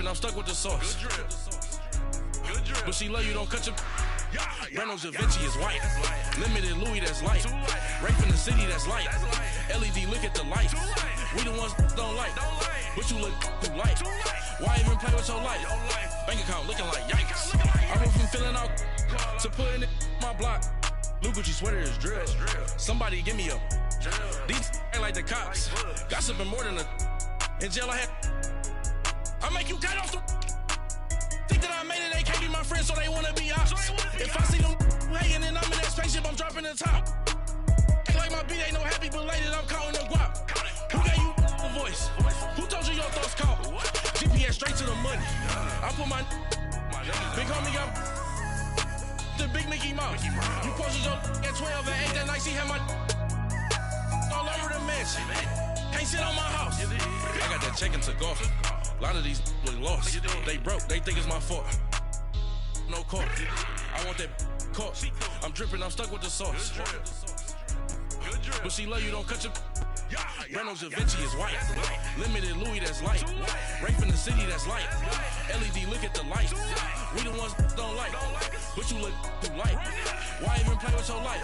dripping, I'm stuck with the sauce. Good drip. Good drip. But she love you, don't cut your... Reynolds Da Vinci is white. Limited Louis, that's light. Rape in the city, that's light. LED, look at the lights. We the ones don't like. But you look too light. Why even play with your life? Bank account looking like yikes. I went from filling out to putting it in my block. Blue Gucci sweater is drill. Somebody give me a... These ain't like the cops. Gossiping more than a... In jail I had... I make you cut off the... Think that I made it, they can't be my friends, so they wanna be ops. If I see them hanging and I'm in that spaceship, I'm dropping the top. Ain't like my beat ain't no happy belated, I'm counting the guap. Who gave you a voice? Who told you your thoughts count? GPS straight to the money. I put my big homie got the big Mickey Mouse. You posted your at 12 and 8 that night, she had my all over the mansion. Can't sit on my house. I got that check into golf. A lot of these look lost. They broke, they think it's my fault. No court. I want that caught. I'm dripping, I'm stuck with the sauce. But she love you, don't cut your... Reynolds Da Vinci is white. Limited Louis, that's light. Rape in the city, that's light. LED, look at the lights. We the ones don't like. But you look too light. Why even play with your life?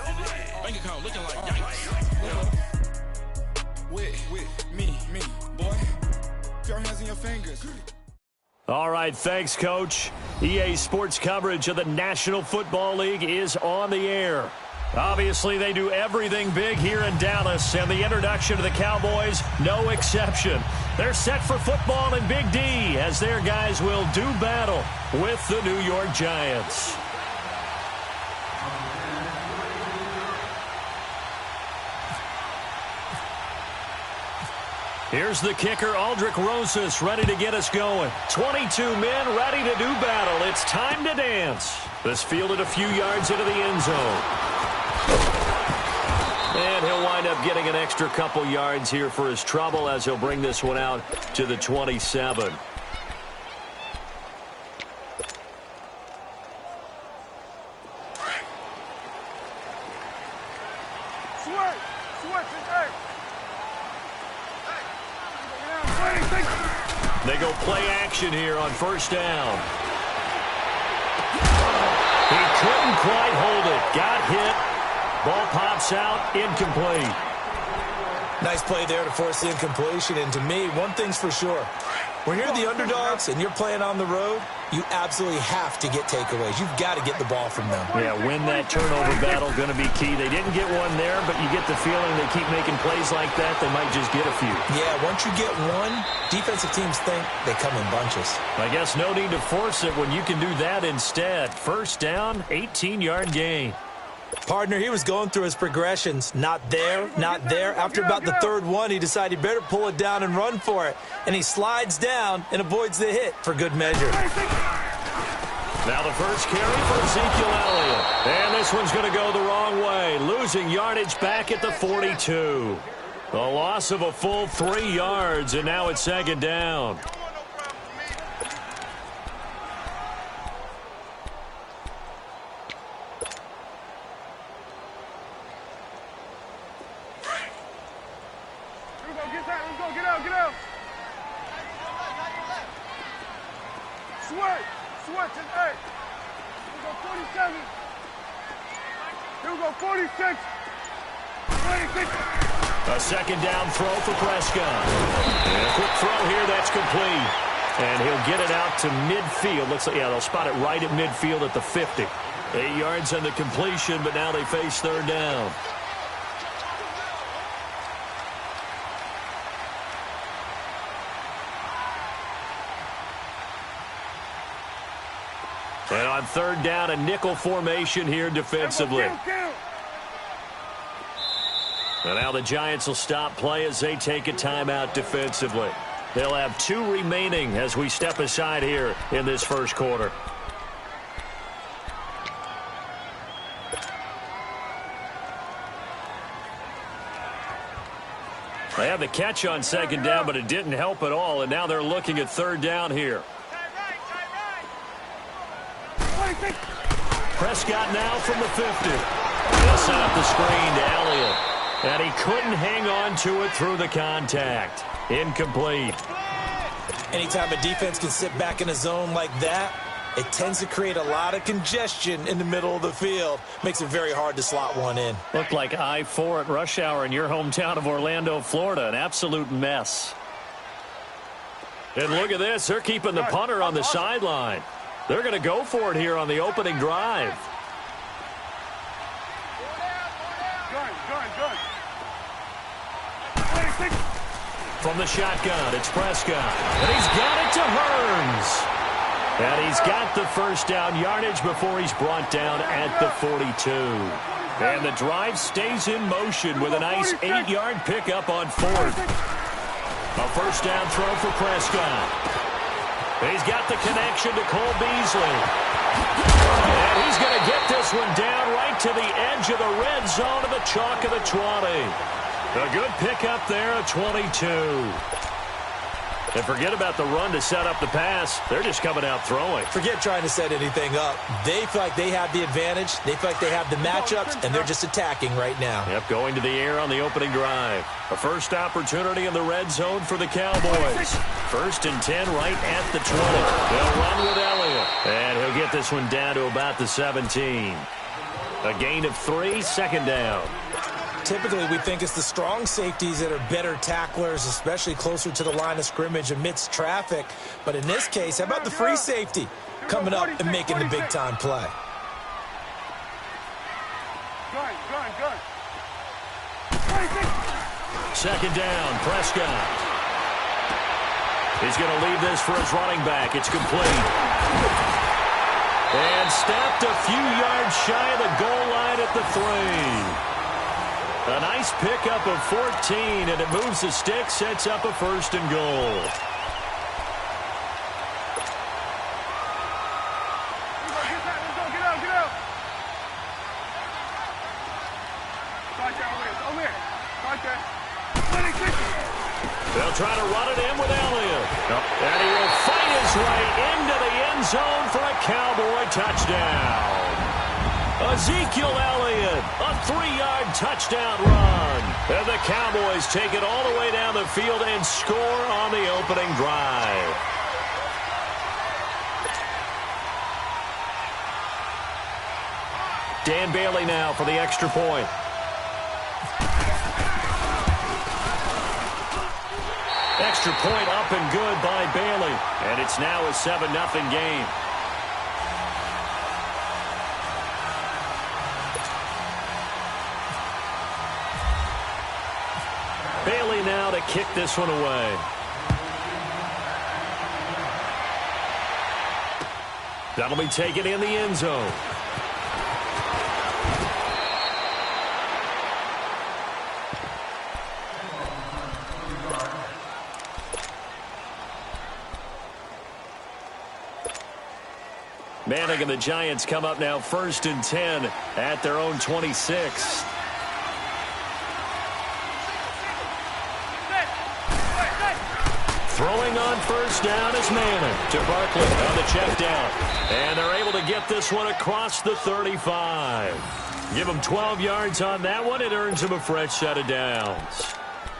Bank account looking like yikes. With me, boy. Put your hands in your fingers. All right, thanks, Coach. EA Sports coverage of the National Football League is on the air. Obviously, they do everything big here in Dallas, and the introduction to the Cowboys, no exception. They're set for football in Big D as their guys will do battle with the New York Giants. Here's the kicker, Aldrich Rosas, ready to get us going. 22 men ready to do battle. It's time to dance. This fielded a few yards into the end zone. And he'll wind up getting an extra couple yards here for his trouble as he'll bring this one out to the 27. They go play action here on first down. He couldn't quite hold it. Got hit. Ball pops out. Incomplete. Nice play there to force the incompletion. And to me, one thing's for sure. When you're the underdogs and you're playing on the road, you absolutely have to get takeaways. You've got to get the ball from them. Yeah, win that turnover battle, going to be key. They didn't get one there, but you get the feeling they keep making plays like that, they might just get a few. Yeah, once you get one, defensive teams think they come in bunches. I guess no need to force it when you can do that instead. First down, 18-yard gain. Partner, he was going through his progressions. Not there, not there. After about the third one, he decided he better pull it down and run for it. And he slides down and avoids the hit for good measure. Now the first carry for Ezekiel Elliott. And this one's going to go the wrong way. Losing yardage back at the 42. A loss of a full 3 yards, and now it's second down. A second down throw for Prescott. And a quick throw here, that's complete. And he'll get it out to midfield. Looks like, yeah, they'll spot it right at midfield at the 50. 8 yards on the completion, but now they face third down. And on third down, a nickel formation here defensively. And now the Giants will stop play as they take a timeout defensively. They'll have 2 remaining as we step aside here in this first quarter. They had the catch on second down, but it didn't help at all, and now they're looking at third down here. Prescott now from the 50. They'll set up the screen to Elliott. And he couldn't hang on to it through the contact. Incomplete. Anytime a defense can sit back in a zone like that, it tends to create a lot of congestion in the middle of the field. Makes it very hard to slot one in. Looked like I-4 at rush hour in your hometown of Orlando, Florida. An absolute mess. And look at this. They're keeping the punter on the sideline. They're going to go for it here on the opening drive. From the shotgun, it's Prescott. And he's got it to Hearns. And he's got the first down yardage before he's brought down at the 42. And the drive stays in motion with a nice 8-yard pickup on fourth. A first down throw for Prescott. He's got the connection to Cole Beasley. And he's going to get this one down right to the edge of the red zone of the chalk of the 20. A good pickup there at 22. And forget about the run to set up the pass. They're just coming out throwing. Forget trying to set anything up. They feel like they have the advantage. They feel like they have the matchups, and they're just attacking right now. Yep, going to the air on the opening drive. A first opportunity in the red zone for the Cowboys. 1st and 10 right at the 20. They'll run with Elliott. And he'll get this one down to about the 17. A gain of 3, second down. Typically, we think it's the strong safeties that are better tacklers, especially closer to the line of scrimmage amidst traffic. But in this case, how about the free safety coming up and making the big-time play? Second down, Prescott. He's going to leave this for his running back. It's complete. And stopped a few yards shy of the goal line at the 3. A nice pickup of 14, and it moves the stick, sets up a 1st and goal. They'll try to run it in with Elliott. And he will fight his way into the end zone for a Cowboy touchdown. Ezekiel Elliott, a 3-yard touchdown run. And the Cowboys take it all the way down the field and score on the opening drive. Dan Bailey now for the extra point. Extra point up and good by Bailey. And it's now a 7-0 game. Bailey now to kick this one away. That'll be taken in the end zone. Manning and the Giants come up now 1st and 10 at their own 26. Throwing on first down is Manning to Barkley on the check down. And they're able to get this one across the 35. Give them 12 yards on that one. It earns them a fresh set of downs.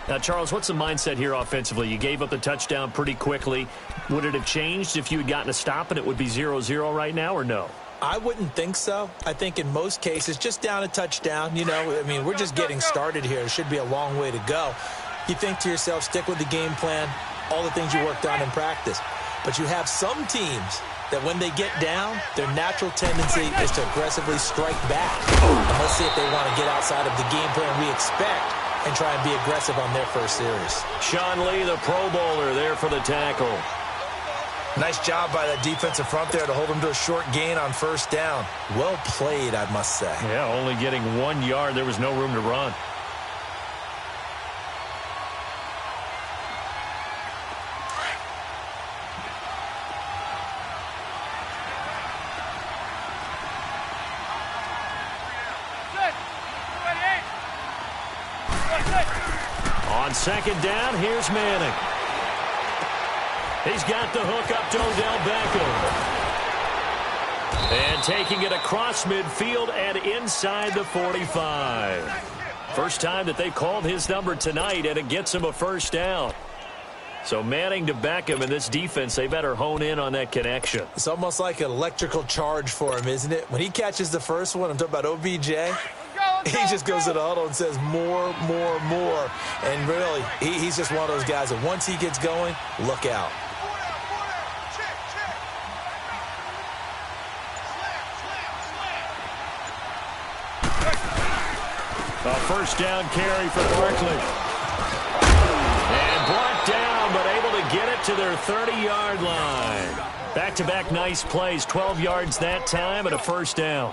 Now, Charles, what's the mindset here offensively? You gave up the touchdown pretty quickly. Would it have changed if you had gotten a stop and it would be 0-0 right now, or no? I wouldn't think so. I think in most cases, just down a touchdown, you know, I mean, we're just getting started here. It should be a long way to go. You think to yourself, stick with the game plan, all the things you worked on in practice. But you have some teams that when they get down, their natural tendency is to aggressively strike back. And let's see if they want to get outside of the game plan we expect and try and be aggressive on their first series. Sean Lee, the Pro Bowler, there for the tackle. Nice job by that defensive front there to hold them to a short gain on first down. Well played, I must say. Yeah, only getting 1 yard. There was no room to run. On second down, here's Manning. He's got the hook up to Odell Beckham. And taking it across midfield and inside the 45. First time that they called his number tonight, and it gets him a first down. So Manning to Beckham, and this defense, they better hone in on that connection. It's almost like an electrical charge for him, isn't it? When he catches the first one, I'm talking about OBJ, he just goes to the huddle and says more, more, more. And really, he's just one of those guys that once he gets going, look out. A first down carry for Barkley. And brought down, but able to get it to their 30-yard line. Back-to-back nice plays, 12 yards that time and a first down.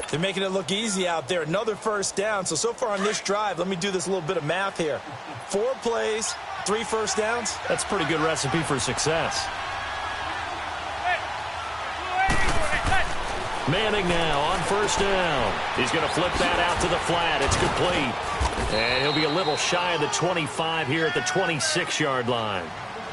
They're making it look easy out there. Another first down. So far on this drive, let me do this little bit of math here. 4 plays, 3 first downs. That's a pretty good recipe for success. Manning now on first down. He's going to flip that out to the flat. It's complete. And he'll be a little shy of the 25 here at the 26-yard line.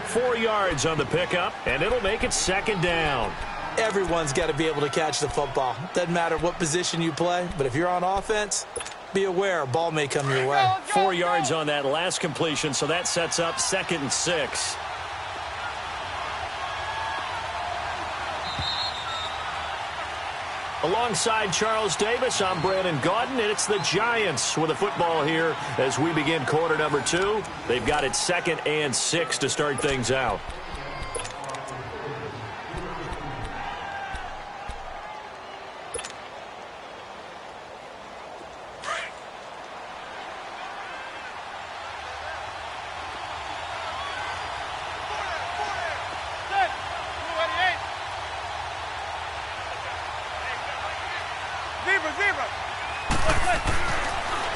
4 yards on the pickup, and it'll make it second down. Everyone's got to be able to catch the football. Doesn't matter what position you play, but if you're on offense, be aware a ball may come your way. 4 yards on that last completion, so that sets up 2nd and 6. Alongside Charles Davis, I'm Brandon Gaudin, and it's the Giants with the football here as we begin quarter number 2. They've got it 2nd and 6 to start things out.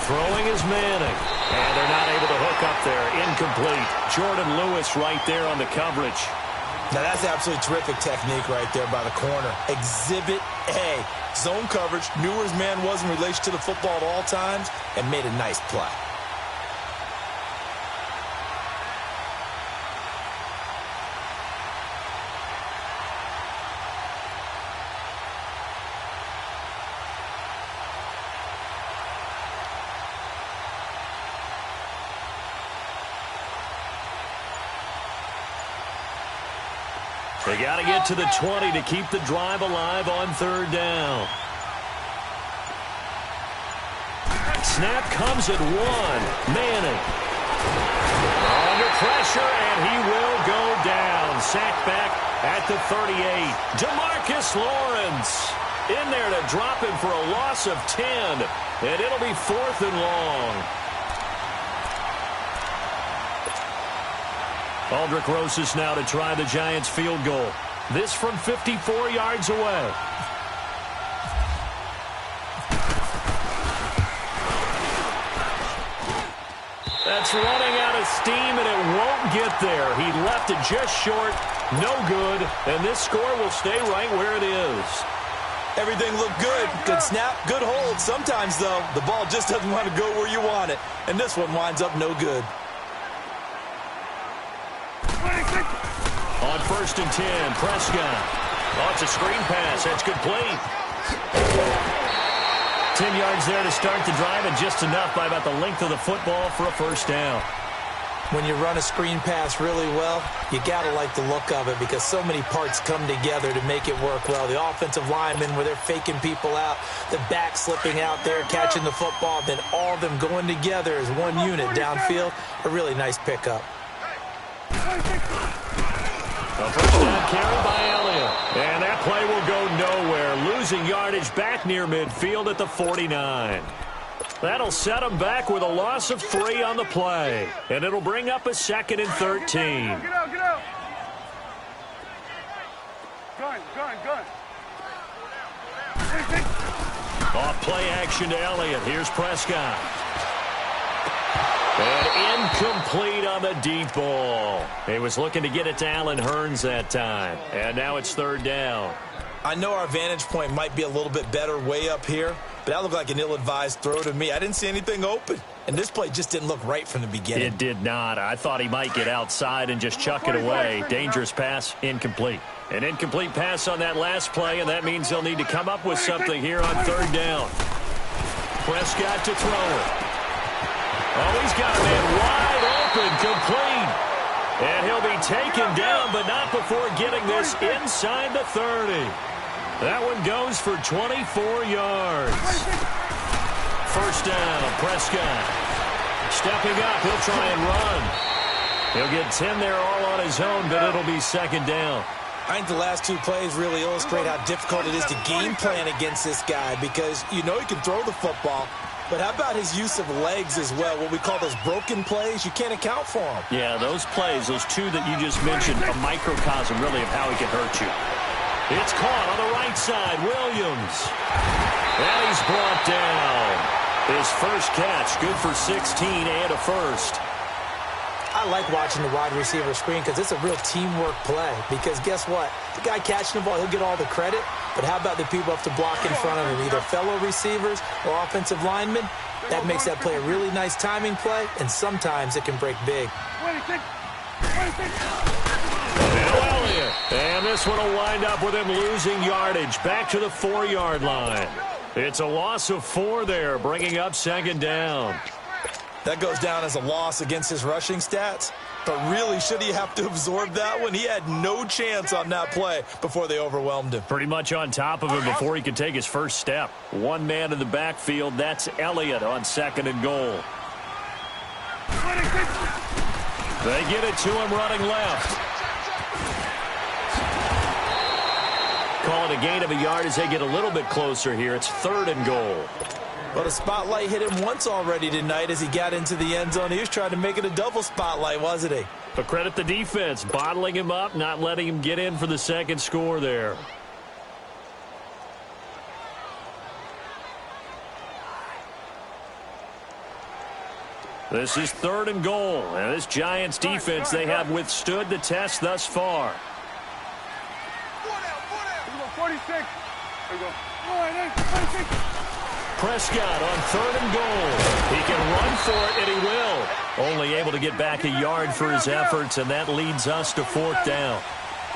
Throwing is Manning. And they're not able to hook up there. Incomplete. Jordan Lewis right there on the coverage. Now that's absolutely terrific technique right there by the corner. Exhibit A. Zone coverage. Knew where his man was in relation to the football at all times and made a nice play. They got to get to the 20 to keep the drive alive on third down. Snap comes at 1. Manning. Under pressure, and he will go down. Sacked back at the 38. DeMarcus Lawrence in there to drop him for a loss of 10. And it'll be 4th and long. Aldrick Rosas now to try the Giants field goal. This from 54 yards away. That's running out of steam, and it won't get there. He left it just short. No good. And this score will stay right where it is. Everything looked good. Good snap, good hold. Sometimes, though, the ball just doesn't want to go where you want it. And this one winds up no good. On 1st and 10, Prescott. Oh, it's a screen pass. That's complete. 10 yards there to start the drive, and just enough by about the length of the football for a first down. When you run a screen pass really well, you got to like the look of it because so many parts come together to make it work well. The offensive linemen where they're faking people out, the back slipping out there, catching the football, then all of them going together as one unit downfield. A really nice pickup. A first down carry by Elliott. And that play will go nowhere. Losing yardage back near midfield at the 49. That'll set them back with a loss of 3 on the play. And it'll bring up a 2nd and 13. Get out, get out. Gun. Off play action to Elliott. Here's Prescott. And incomplete on the deep ball. He was looking to get it to Allen Hurns that time. And now it's 3rd down. I know our vantage point might be a little bit better way up here, but that looked like an ill-advised throw to me. I didn't see anything open. And this play just didn't look right from the beginning. It did not. I thought he might get outside and just chuck it away. Dangerous pass, incomplete. An incomplete pass on that last play, and that means they'll need to come up with something here on 3rd down. Prescott to throw it. Oh, he's got a man wide open, complete. And he'll be taken down, but not before getting this inside the 30. That one goes for 24 yards. First down, Prescott. Stepping up, he'll try and run. He'll get 10 there all on his own, but it'll be second down. I think the last two plays really illustrate how difficult it is to game plan against this guy because you know he can throw the football, but how about his use of legs as well? What we call those broken plays, you can't account for them. Yeah, those plays, those two that you just mentioned, a microcosm really of how he can hurt you. It's caught on the right side, Williams. And he's brought down. His first catch, good for 16 and a first. I like watching the wide receiver screen because it's a real teamwork play. Because guess what? The guy catching the ball, he'll get all the credit. But how about the people have to block in front of him, either fellow receivers or offensive linemen? That makes that play a really nice timing play, and sometimes it can break big. And this one will wind up with him losing yardage back to the 4-yard line. It's a loss of 4 there, bringing up second down. That goes down as a loss against his rushing stats. But really, should he have to absorb that one? He had no chance on that play before they overwhelmed him. Pretty much on top of him before he could take his first step. One man in the backfield, that's Elliott on second and goal. They get it to him running left. Call it a gain of a yard as they get a little bit closer here. It's third and goal. Well, the spotlight hit him once already tonight as he got into the end zone. He was trying to make it a double spotlight, wasn't he? But credit the defense, bottling him up, not letting him get in for the second score there. This is third and goal. And this Giants defense, they have withstood the test thus far. 46. There we go. 46. Prescott on third and goal. He can run for it, and he will. Only able to get back a yard for his efforts, and that leads us to fourth down.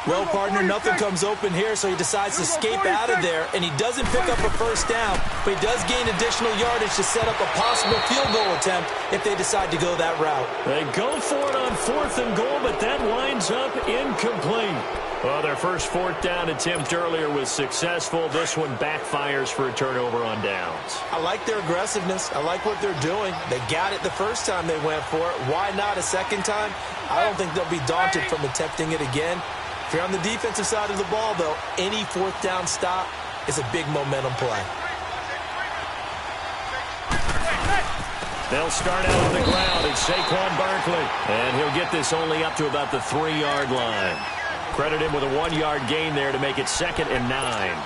Well, partner, nothing comes open here, so he decides to escape out of there, and he doesn't pick up a first down, but he does gain additional yardage to set up a possible field goal attempt if they decide to go that route. They go for it on fourth and goal, but that winds up incomplete. Well, their first fourth down attempt earlier was successful. This one backfires for a turnover on downs. I like their aggressiveness. I like what they're doing. They got it the first time they went for it. Why not a second time? I don't think they'll be daunted from attempting it again. If you're on the defensive side of the ball, though, any fourth down stop is a big momentum play. They'll start out on the ground. It's Saquon Barkley. And he'll get this only up to about the 3-yard line. Credit him with a 1-yard gain there to make it 2nd and 9.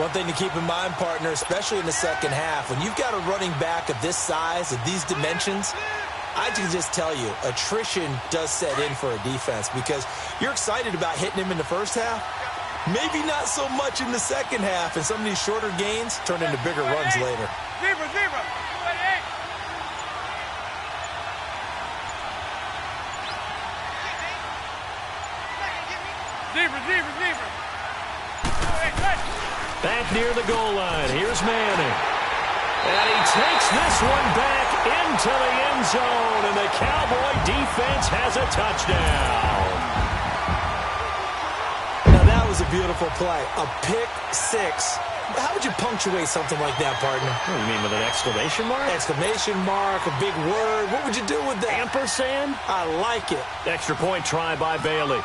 One thing to keep in mind, partner, especially in the second half, when you've got a running back of this size, of these dimensions, I can just tell you, attrition does set in for a defense because you're excited about hitting him in the first half. Maybe not so much in the second half, and some of these shorter gains turn into bigger runs later. Zebra. Back near the goal line. Here's Manning. And he takes this one back into the end zone, and the Cowboy defense has a touchdown. Now, that was a beautiful play. A pick six. How would you punctuate something like that, partner? What do you mean, with an exclamation mark? Exclamation mark, a big word. What would you do with that? Ampersand? I like it. Extra point try by Bailey.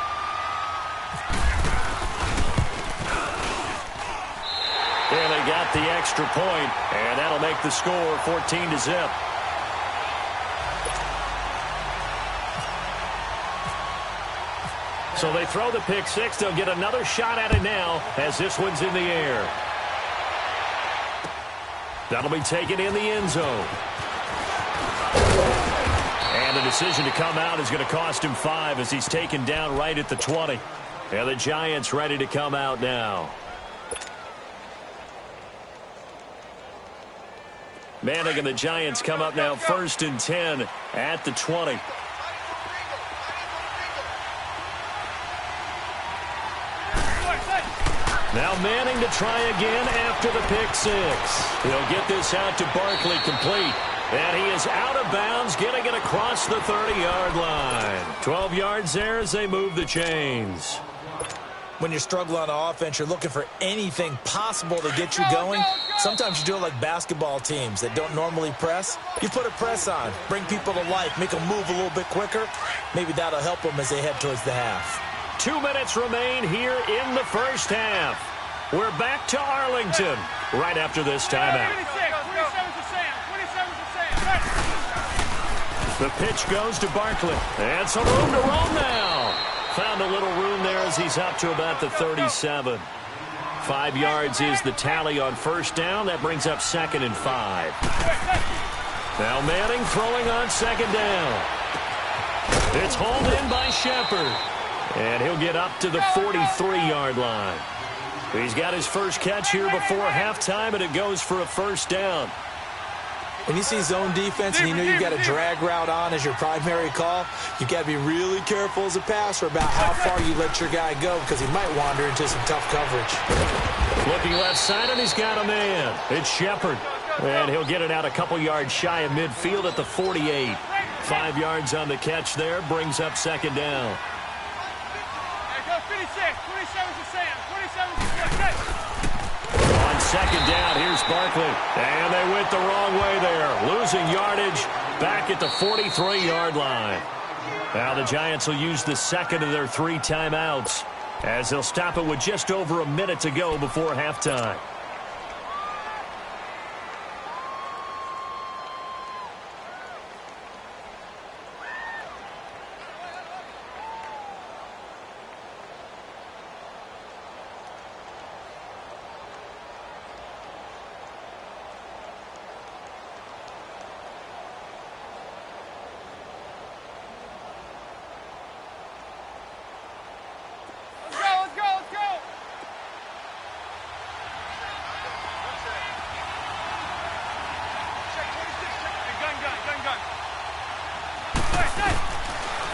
And they got the extra point, and that'll make the score 14-0. So they throw the pick six. They'll get another shot at it now as this one's in the air. That'll be taken in the end zone. And the decision to come out is going to cost him 5 as he's taken down right at the 20. And the Giants ready to come out now. Manning and the Giants come up now 1st and 10 at the 20. Now Manning to try again after the pick six. He'll get this out to Barkley complete. And he is out of bounds, getting it across the 30-yard line. 12 yards there as they move the chains. When you're struggling on offense, you're looking for anything possible to get you going. Sometimes you do it like basketball teams that don't normally press. You put a press on, bring people to life, make them move a little bit quicker. Maybe that'll help them as they head towards the half. 2 minutes remain here in the first half. We're back to Arlington right after this timeout. The pitch goes to Barkley. And some room to roam now. Found a little room there as he's up to about the 37. 5 yards is the tally on first down. That brings up 2nd and 5. Now Manning throwing on 2nd down. It's hauled in by Shepard. And he'll get up to the 43-yard line. He's got his first catch here before halftime, and it goes for a first down. When you see zone defense and you know you've got a drag route on as your primary call, you've got to be really careful as a passer about how far you let your guy go because he might wander into some tough coverage. Looking left side, and he's got a man. It's Shepard. And he'll get it out a couple yards shy of midfield at the 48. 5 yards on the catch there, brings up 2nd down. On 2nd down, here's Barkley. And they went the wrong way there. Losing yardage back at the 43-yard line. Now the Giants will use the second of their 3 timeouts as they'll stop it with just over a minute to go before halftime.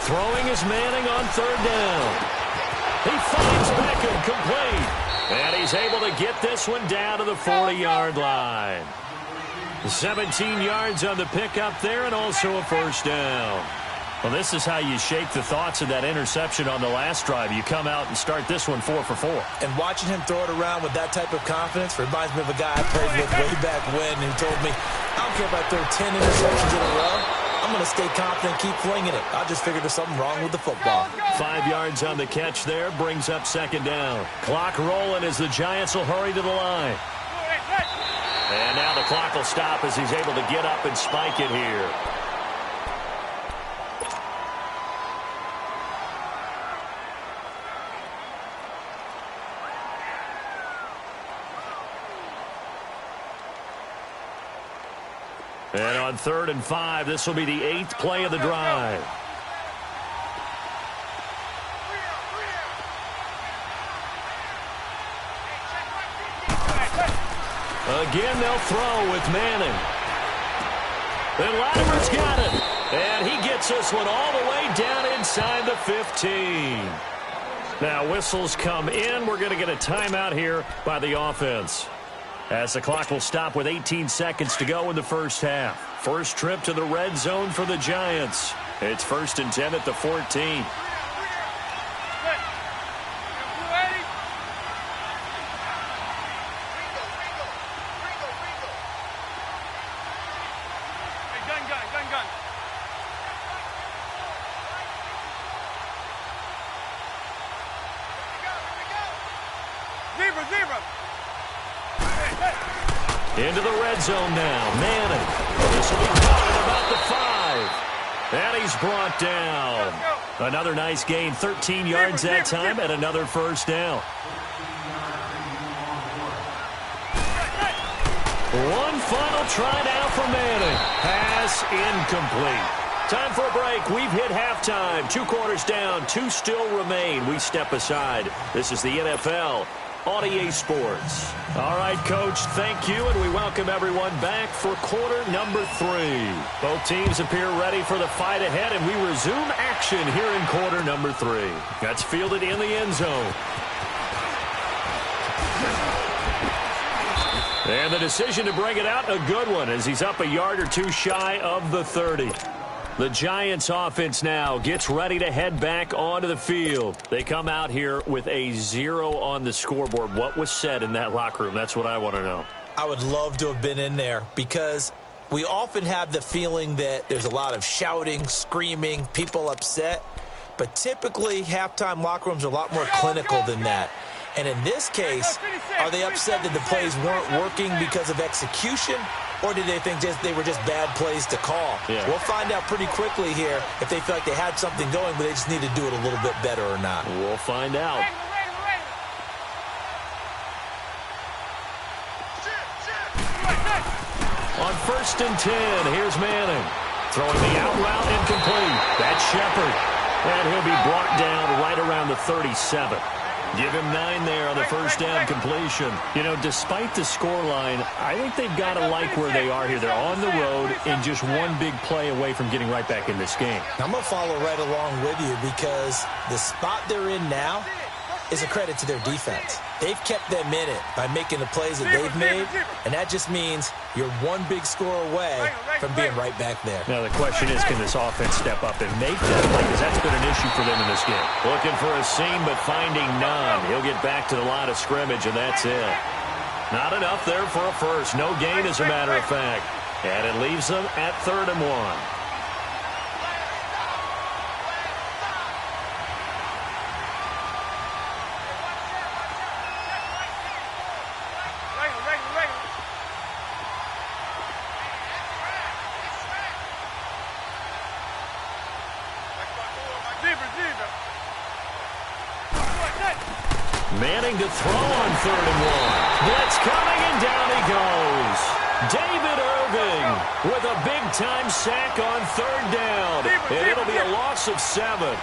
Throwing is Manning on 3rd down. He finds Beckham complete. And he's able to get this one down to the 40-yard line. 17 yards on the pickup there and also a first down. Well, this is how you shake the thoughts of that interception on the last drive. You come out and start this one 4 for 4. And watching him throw it around with that type of confidence reminds me of a guy I played with way back when who told me, I don't care if I throw 10 interceptions in a row. I'm going to stay confident, keep flinging it. I just figured there's something wrong with the football. 5 yards on the catch there, brings up 2nd down. Clock rolling as the Giants will hurry to the line. And now the clock will stop as he's able to get up and spike it here. And on 3rd and 5, this will be the 8th play of the drive. Again, they'll throw with Manning. Then Latimer's got it. And he gets this one all the way down inside the 15. Now whistles come in. We're going to get a timeout here by the offense, as the clock will stop with 18 seconds to go in the first half. First trip to the red zone for the Giants. It's 1st and 10 at the 14. Into the red zone now. Manning. This will be caught at about the 5. And he's brought down. Another nice gain. 13 yards that time and another first down. One final try now for Manning. Pass incomplete. Time for a break. We've hit halftime. 2 quarters down. 2 still remain. We step aside. This is the NFL on EA Sports. All right, Coach, thank you, and we welcome everyone back for quarter number 3. Both teams appear ready for the fight ahead, and we resume action here in quarter number 3. That's fielded in the end zone. And the decision to bring it out, a good one, as he's up a yard or two shy of the 30. The Giants offense now gets ready to head back onto the field. They come out here with a 0 on the scoreboard. What was said in that locker room? That's what I want to know. I would love to have been in there because we often have the feeling that there's a lot of shouting, screaming, people upset. But typically, halftime locker rooms are a lot more clinical than that. And in this case, are they upset that the plays weren't working because of execution, or did they think they were just bad plays to call? Yeah. We'll find out pretty quickly here if they feel like they had something going, but they just need to do it a little bit better or not. We'll find out. On 1st and 10, here's Manning. Throwing the out route incomplete. That's Shepard. And he'll be brought down right around the 37. Give him 9 there on the first down completion. You know, despite the scoreline, I think they've got to like where they are here. They're on the road and just one big play away from getting right back in this game. I'm going to follow right along with you because the spot they're in now is a credit to their defense. They've kept them in it by making the plays that they've made, and that just means you're one big score away from being right back there. Now, the question is, can this offense step up and make that play? Because that's been an issue for them in this game. Looking for a seam, but finding none. He'll get back to the line of scrimmage, and that's it. Not enough there for a first. No gain, as a matter of fact. And it leaves them at 3rd and 1. Manning to throw on 3rd and 1. Blitz coming, and down he goes. David Irving with a big-time sack on 3rd down. And it'll be a loss of 7.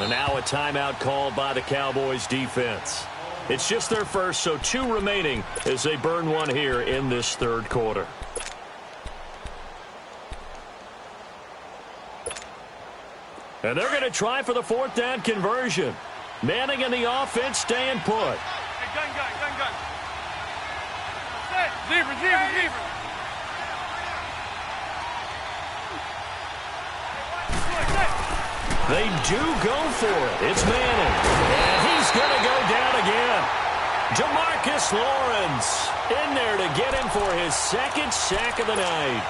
And now a timeout called by the Cowboys defense. It's just their first, so 2 remaining as they burn one here in this 3rd quarter. And they're going to try for the 4th down conversion. Manning and the offense staying put. Hey, gun. Zebra. They do go for it. It's Manning. And he's going to go down again. Jamarcus Lawrence in there to get him for his 2nd sack of the night.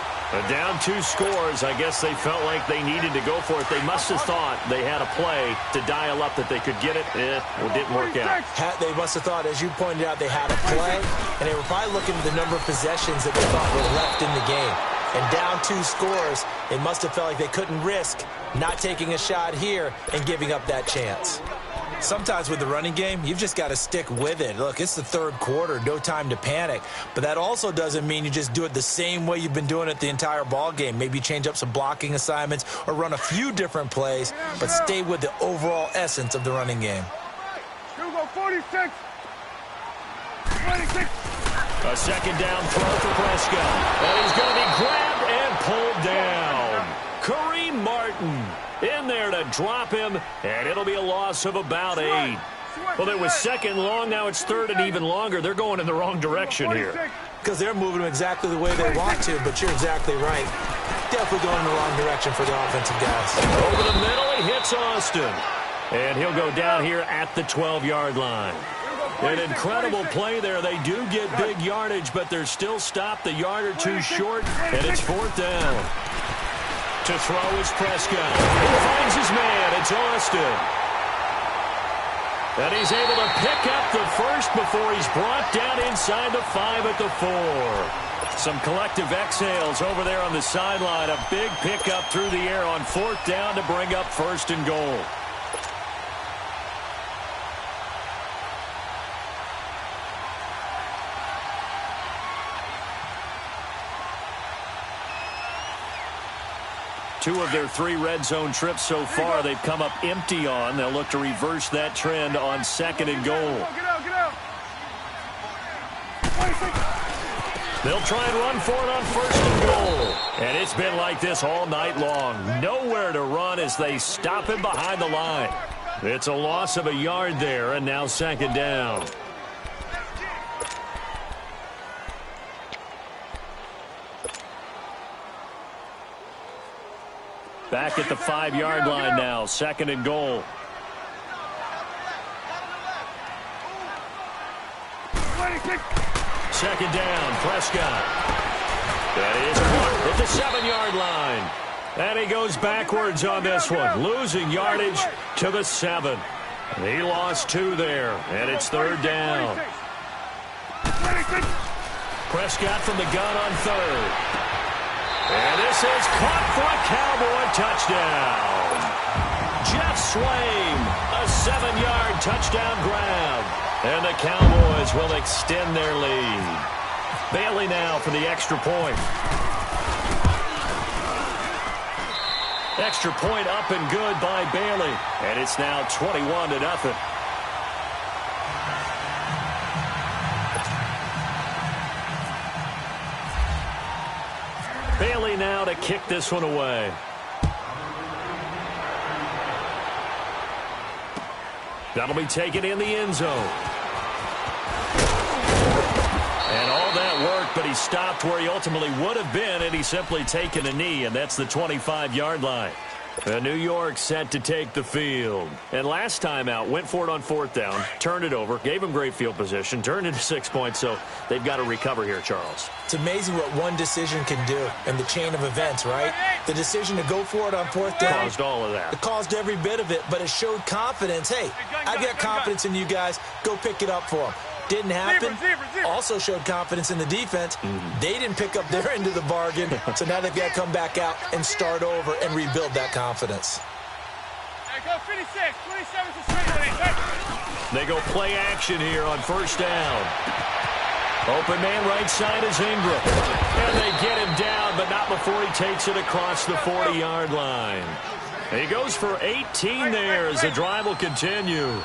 Down 2 scores. I guess they felt like they needed to go for it. They must have thought they had a play to dial up that they could get it. It didn't work out. They must have thought, as you pointed out, they had a play, and they were probably looking at the number of possessions that they thought were left in the game. And down 2 scores, they must have felt like they couldn't risk not taking a shot here and giving up that chance. Sometimes with the running game, you've just got to stick with it. Look, it's the 3rd quarter, no time to panic. But that also doesn't mean you just do it the same way you've been doing it the entire ball game. Maybe change up some blocking assignments or run a few different plays, but stay with the overall essence of the running game. 46. 26. A 2nd down throw for Prescott. And he's going to be grabbed and pulled down. Kareem Martin in there to drop him, and it'll be a loss of about 8. Well, it was 2nd long. Now it's 3rd and even longer. They're going in the wrong direction here. Because they're moving them exactly the way they want to, but you're exactly right. Definitely going in the wrong direction for the offensive guys. Over the middle, he hits Austin. And he'll go down here at the 12-yard line. An incredible play there. They do get big yardage, but they're still stopped a yard or 2 short, and it's 4th down. To throw is Prescott. He finds his man. It's Austin. And he's able to pick up the first before he's brought down inside the 5 at the 4. Some collective exhales over there on the sideline. A big pickup through the air on 4th down to bring up 1st and goal. 2 of their 3 red zone trips so far they've come up empty on. They'll look to reverse that trend on 2nd and goal. Get out, get out. They'll try and run for it on 1st and goal. And it's been like this all night long. Nowhere to run as they stop him behind the line. It's a loss of a yard there, and now 2nd down. Back at the 5-yard line now, 2nd and goal. Second down, Prescott. That is caught at the 7-yard line. And he goes backwards on this one, losing yardage to the 7. He lost 2 there, and it's 3rd down. Prescott from the gun on 3rd. And this is caught for a Cowboy touchdown. Jeff Swaim, a 7-yard touchdown grab. And the Cowboys will extend their lead. Bailey now for the extra point. Extra point up and good by Bailey. And it's now 21-0. Bailey now to kick this one away. That'll be taken in the end zone. And all that work, but he stopped where he ultimately would have been had he simply taken a knee, and that's the 25-yard line. New York set to take the field. And last time out, went for it on 4th down, turned it over, gave him great field position, turned into 6 points, so they've got to recover here, Charles. It's amazing what one decision can do in the chain of events, right? The decision to go for it on 4th down. Caused all of that. It caused every bit of it, but it showed confidence. Hey, I've got confidence in you guys. Go pick it up for them. Didn't happen. Also showed confidence in the defense. They didn't pick up their end of the bargain, so now they've got to come back out and start over and rebuild that confidence. They go play action here on 1st down. Open man right side is Ingram. And they get him down, but not before he takes it across the 40-yard line. He goes for 18 there as the drive will continue.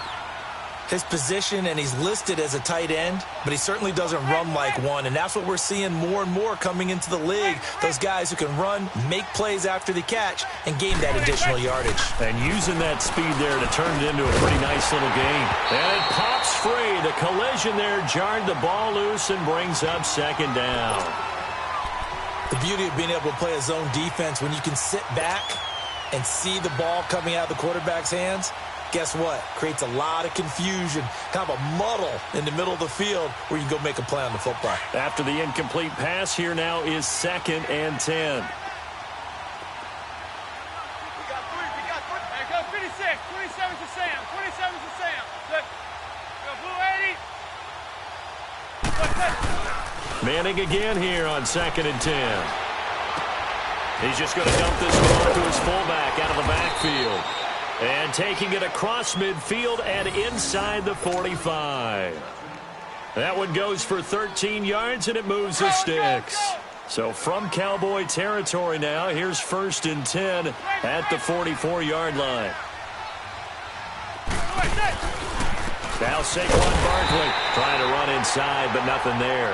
His position, and he's listed as a tight end, but he certainly doesn't run like one, and that's what we're seeing more and more coming into the league. Those guys who can run, make plays after the catch, and gain that additional yardage. And using that speed there to turn it into a pretty nice little game. And it pops free. The collision there jarred the ball loose and brings up 2nd down. The beauty of being able to play a zone defense when you can sit back and see the ball coming out of the quarterback's hands, guess what? Creates a lot of confusion, kind of a muddle in the middle of the field where you can go make a play on the football. After the incomplete pass, here now is 2nd and 10. We got 56, 27 to Sam, 27 to Sam. Good. Go blue 80. Good. Manning again here on 2nd and 10. He's just going to dump this ball to his fullback out of the backfield. And taking it across midfield and inside the 45. That one goes for 13 yards, and it moves the sticks. So from Cowboy territory now, here's 1st and 10 at the 44-yard line. Now Saquon Barkley trying to run inside, but nothing there.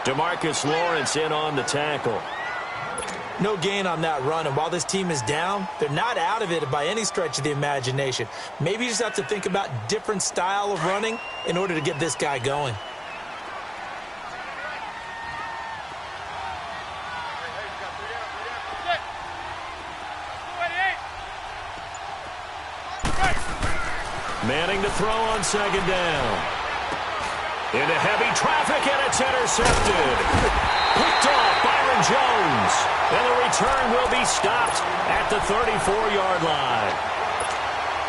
DeMarcus Lawrence in on the tackle. No gain on that run, and while this team is down, they're not out of it by any stretch of the imagination. Maybe you just have to think about different style of running in order to get this guy going. Manning to throw on 2nd down. Into heavy traffic, and it's intercepted. Picked off Byron Jones. And the return will be stopped at the 34-yard line.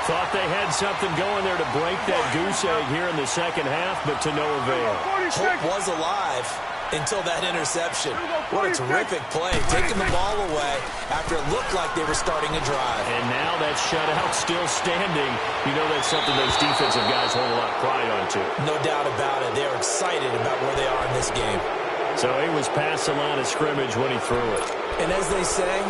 Thought they had something going there to break that goose egg here in the 2nd half, but to no avail. Hope was alive until that interception. What a terrific play, taking the ball away after it looked like they were starting a drive. And now that shutout still standing. You know that's something those defensive guys hold a lot of pride on, too. No doubt about it. They're excited about where they are in this game. So he was past the line of scrimmage when he threw it. And as they say,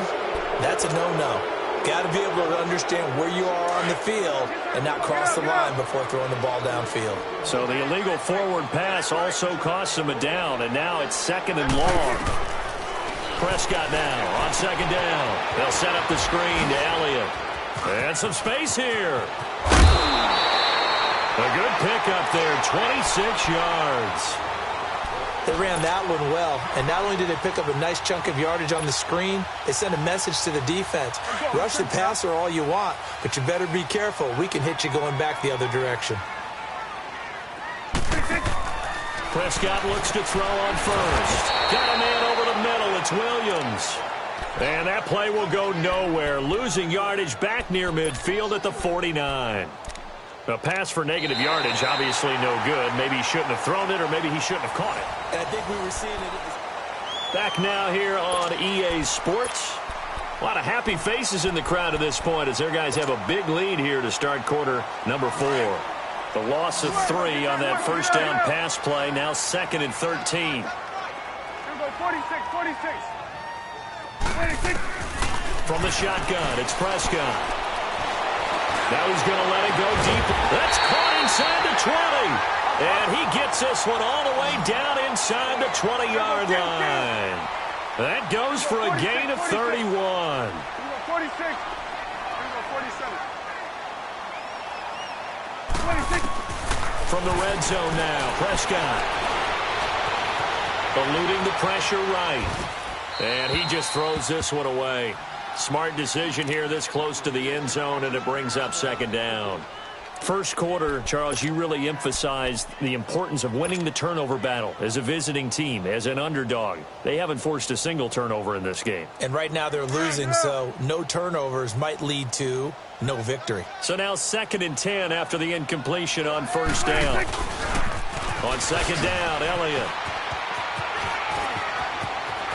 That's a no-no. Got to be able to understand where you are on the field and not cross the line before throwing the ball downfield. So the illegal forward pass also costs him a down, and now it's 2nd and long. Prescott now on 2nd down. They'll set up the screen to Elliott. And some space here. A good pickup there, 26 yards. They ran that one well, and not only did they pick up a nice chunk of yardage on the screen, they sent a message to the defense. Rush the passer all you want, but you better be careful. We can hit you going back the other direction. Prescott looks to throw on first. Got a man over the middle. It's Williams. And that play will go nowhere, losing yardage back near midfield at the 49. A pass for negative yardage, obviously no good. Maybe he shouldn't have thrown it, or maybe he shouldn't have caught it. And I think we were seeing it. Back now here on EA Sports. A lot of happy faces in the crowd at this point as their guys have a big lead here to start quarter number 4. The loss of 3 on that first down pass play, now 2nd and 13. 46, 46. From the shotgun, it's Prescott. Now he's going to let it go deep. That's caught inside the 20. And he gets this one all the way down inside the 20-yard line. That goes for a gain of 31. 46. 47. 26. From the red zone now, Prescott. Eluding the pressure right. And he just throws this one away. Smart decision here this close to the end zone, and it brings up 2nd down. First quarter, Charles, you really emphasized the importance of winning the turnover battle as a visiting team, as an underdog. They haven't forced a single turnover in this game. And right now they're losing, so no turnovers might lead to no victory. So now 2nd and 10 after the incompletion on first down. On 2nd down, Elliott.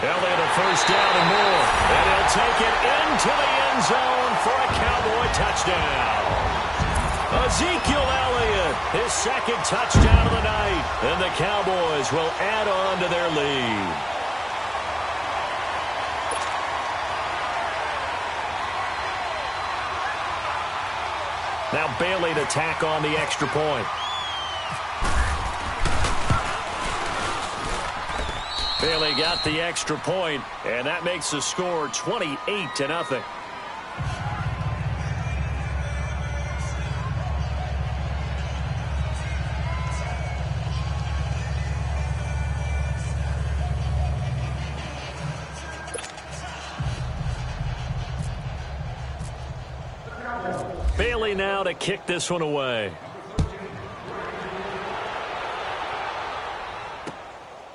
Elliott a first down and more. And he'll take it into the end zone for a Cowboy touchdown. Ezekiel Elliott, his 2nd touchdown of the night. And the Cowboys will add on to their lead. Now Bailey to tack on the extra point. Bailey got the extra point, and that makes the score 28-0. Bailey now to kick this one away.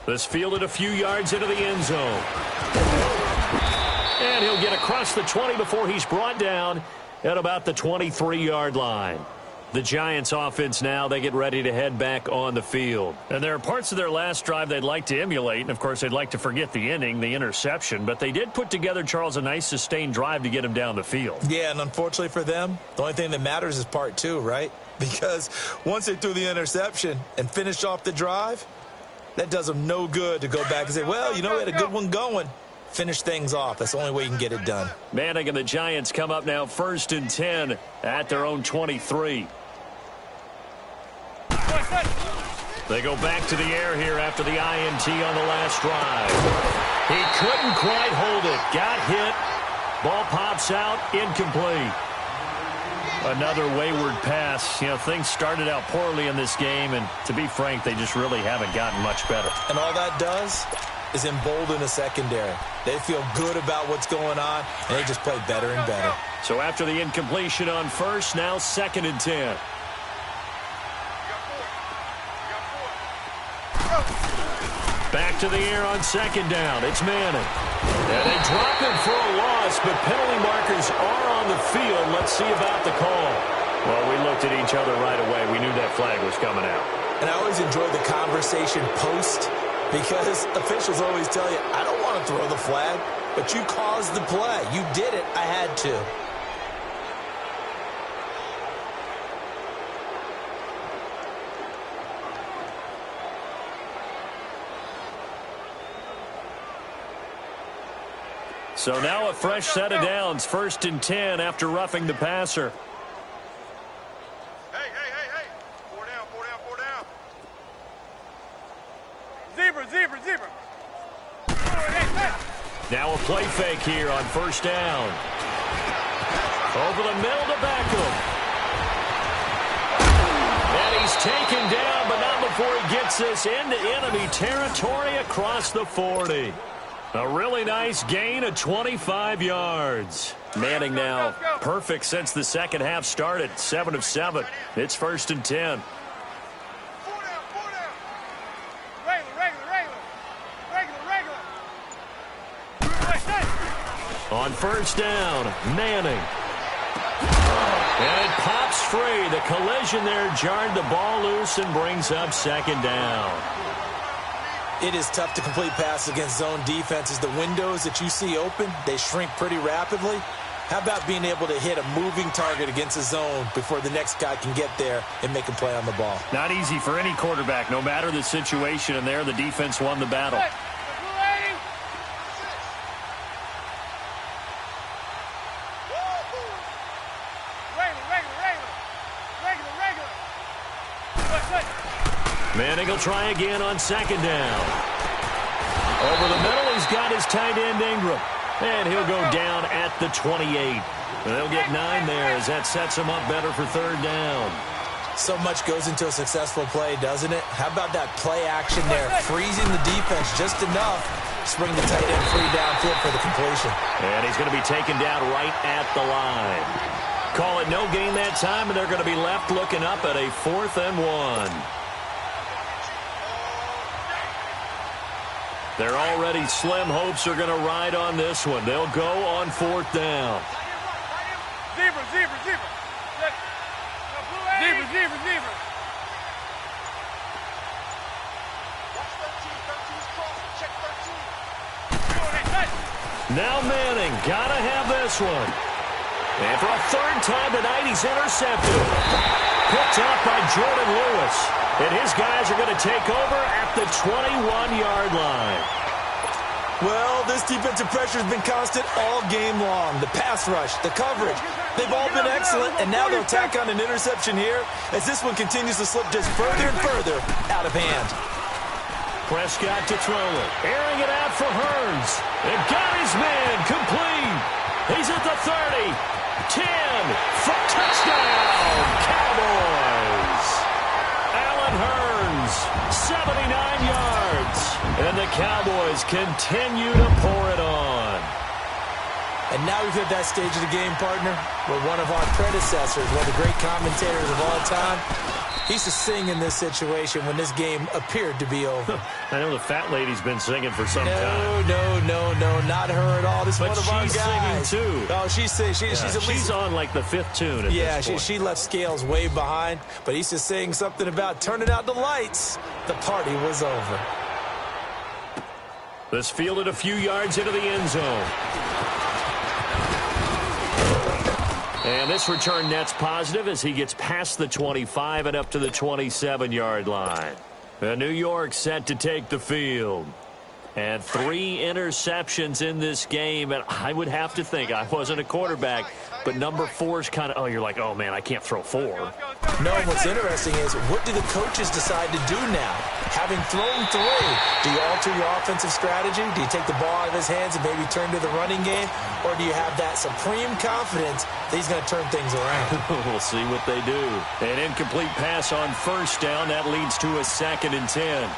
This fielded a few yards into the end zone. And he'll get across the 20 before he's brought down at about the 23-yard line. The Giants offense now, they get ready to head back on the field. And there are parts of their last drive they'd like to emulate. And, of course, they'd like to forget the inning, the interception. But they did put together, Charles, a nice sustained drive to get him down the field. Yeah, and unfortunately for them, the only thing that matters is part 2, right? Because once they threw the interception and finished off the drive, that does them no good to go back and say, well, you know, we had a good one going. Finish things off. That's the only way you can get it done. Manning and the Giants come up now 1st and 10 at their own 23. They go back to the air here after the INT on the last drive. He couldn't quite hold it. Got hit. Ball pops out. Incomplete. Another wayward pass. You know, things started out poorly in this game, and to be frank, they just really haven't gotten much better. And all that does is embolden the secondary. They feel good about what's going on, and they just play better and better. So after the incompletion on first, now 2nd and 10. Back to the air on 2nd down. It's Manning. And they drop him for a loss, but penalty markers are on the field. Let's see about the call. Well, we looked at each other right away. We knew that flag was coming out. And I always enjoy the conversation post, because officials always tell you, I don't want to throw the flag, but you caused the play. You did it. I had to. So now a fresh set of downs, 1st and 10 after roughing the passer. Hey. 4 down. Zebra. Now a play fake here on 1st down. Over the middle to Beckham. And he's taken down, but not before he gets this into enemy territory across the 40. A really nice gain of 25 yards. Manning now perfect since the second half started. 7 of 7. It's 1st and 10. 4 down. Regular. On 1st down, Manning. And it pops free. The collision there jarred the ball loose and brings up 2nd down. It is tough to complete passes against zone defenses. The windows that you see open, they shrink pretty rapidly. How about being able to hit a moving target against a zone before the next guy can get there and make a play on the ball? Not easy for any quarterback, no matter the situation, and there the defense won the battle. Manning will try again on 2nd down. Over the middle, he's got his tight end Ingram. And he'll go down at the 28. They'll get 9 there as that sets him up better for 3rd down. So much goes into a successful play, doesn't it? How about that play action there? Freezing the defense just enough to bring the tight end free downfield for the completion. And he's going to be taken down right at the line. Call it no gain that time, and they're going to be left looking up at a 4th and 1. Their already slim hopes are going to ride on this one. They'll go on 4th down. Zebra. Now Manning, gotta have this one. And for a 3rd time tonight, he's intercepted. Picked up by Jordan Lewis. And his guys are going to take over at the 21-yard line. Well, this defensive pressure has been constant all game long. The pass rush, the coverage, they've all been excellent, and now they'll tack on an interception here as this one continues to slip just further and further out of hand. Prescott to throw it. Airing it out for Hearns. And got his man complete. He's at the 30. 10. For touchdown. Cowboys. Allen Hearns. 79 yards. And the Cowboys continue to pour it on. And now we've hit that stage of the game, partner, where one of our predecessors, one of the great commentators of all time, he used to sing in this situation when this game appeared to be over. I know the fat lady's been singing for some time. No, not her at all. This is one of our guys. But she's singing, too. Oh, she's at least... She's on, like, the 5th tune at this point. She left Scales way behind, but he used to sing something about turning out the lights. The party was over. This fielded a few yards into the end zone. And this return net's positive as he gets past the 25 and up to the 27-yard line. New York set to take the field. And 3 interceptions in this game. And I would have to think, I wasn't a quarterback, but number 4 is kind of, you're like, oh, man, I can't throw 4. No, what's interesting is, what do the coaches decide to do now? Having thrown 3, do you alter your offensive strategy? Do you take the ball out of his hands and maybe turn to the running game? Or do you have that supreme confidence that he's going to turn things around? We'll see what they do. An incomplete pass on 1st down. That leads to a 2nd and 10.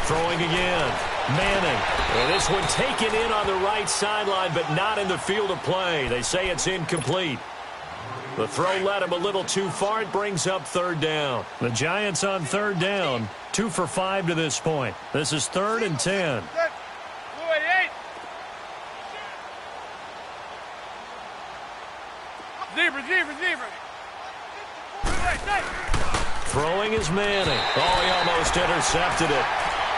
Throwing again. Manning. And this one taken in on the right sideline, but not in the field of play. They say it's incomplete. The throw led him a little too far. It brings up 3rd down. The Giants on 3rd down. 2 for 5 to this point. This is 3rd and 10. Zebra. throwing is Manning. Oh, he almost intercepted it.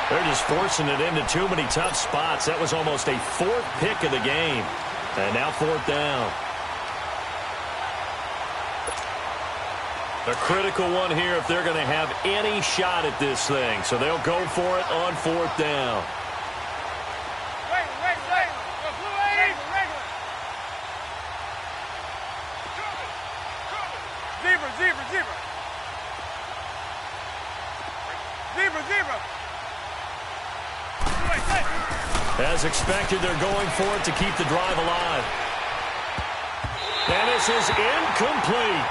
They're just forcing it into too many tough spots. That was almost a fourth pick of the game. And now fourth down. A critical one here if they're going to have any shot at this thing. So they'll go for it on fourth down. As expected, they're going for it to keep the drive alive. And this is incomplete.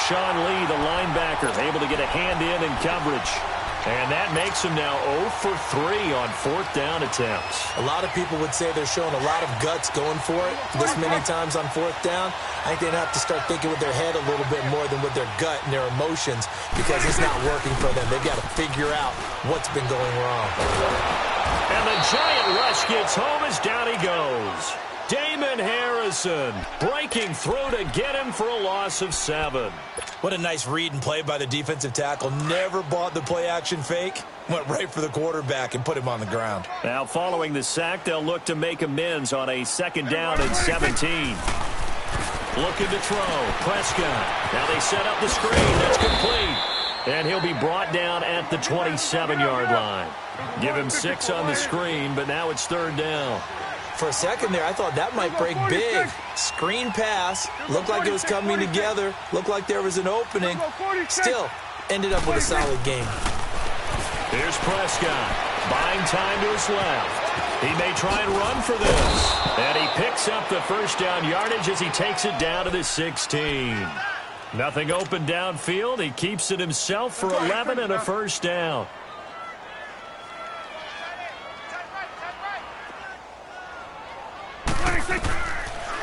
Sean Lee, the linebacker, able to get a hand in coverage. And that makes him now 0 for 3 on fourth down attempts. A lot of people would say they're showing a lot of guts going for it this many times on fourth down. I think they'd have to start thinking with their head a little bit more than with their gut and their emotions because it's not working for them. They've got to figure out what's been going wrong. And the giant rush gets home as down he goes. Damon Harrison breaking through to get him for a loss of 7. What a nice read and play by the defensive tackle. Never bought the play-action fake. Went right for the quarterback and put him on the ground. Now following the sack, they'll look to make amends on a second down and 17. Looking to throw. Prescott. Now they set up the screen. That's complete. And he'll be brought down at the 27-yard line. Give him 6 on the screen, but now it's third down. For a second there, I thought that might break big. Screen pass. Looked like it was coming together. Looked like there was an opening. Still, ended up with a solid game. Here's Prescott. Buying time to his left. He may try and run for this. And he picks up the first down yardage as he takes it down to the 16. Nothing open downfield. He keeps it himself for 11 and a first down.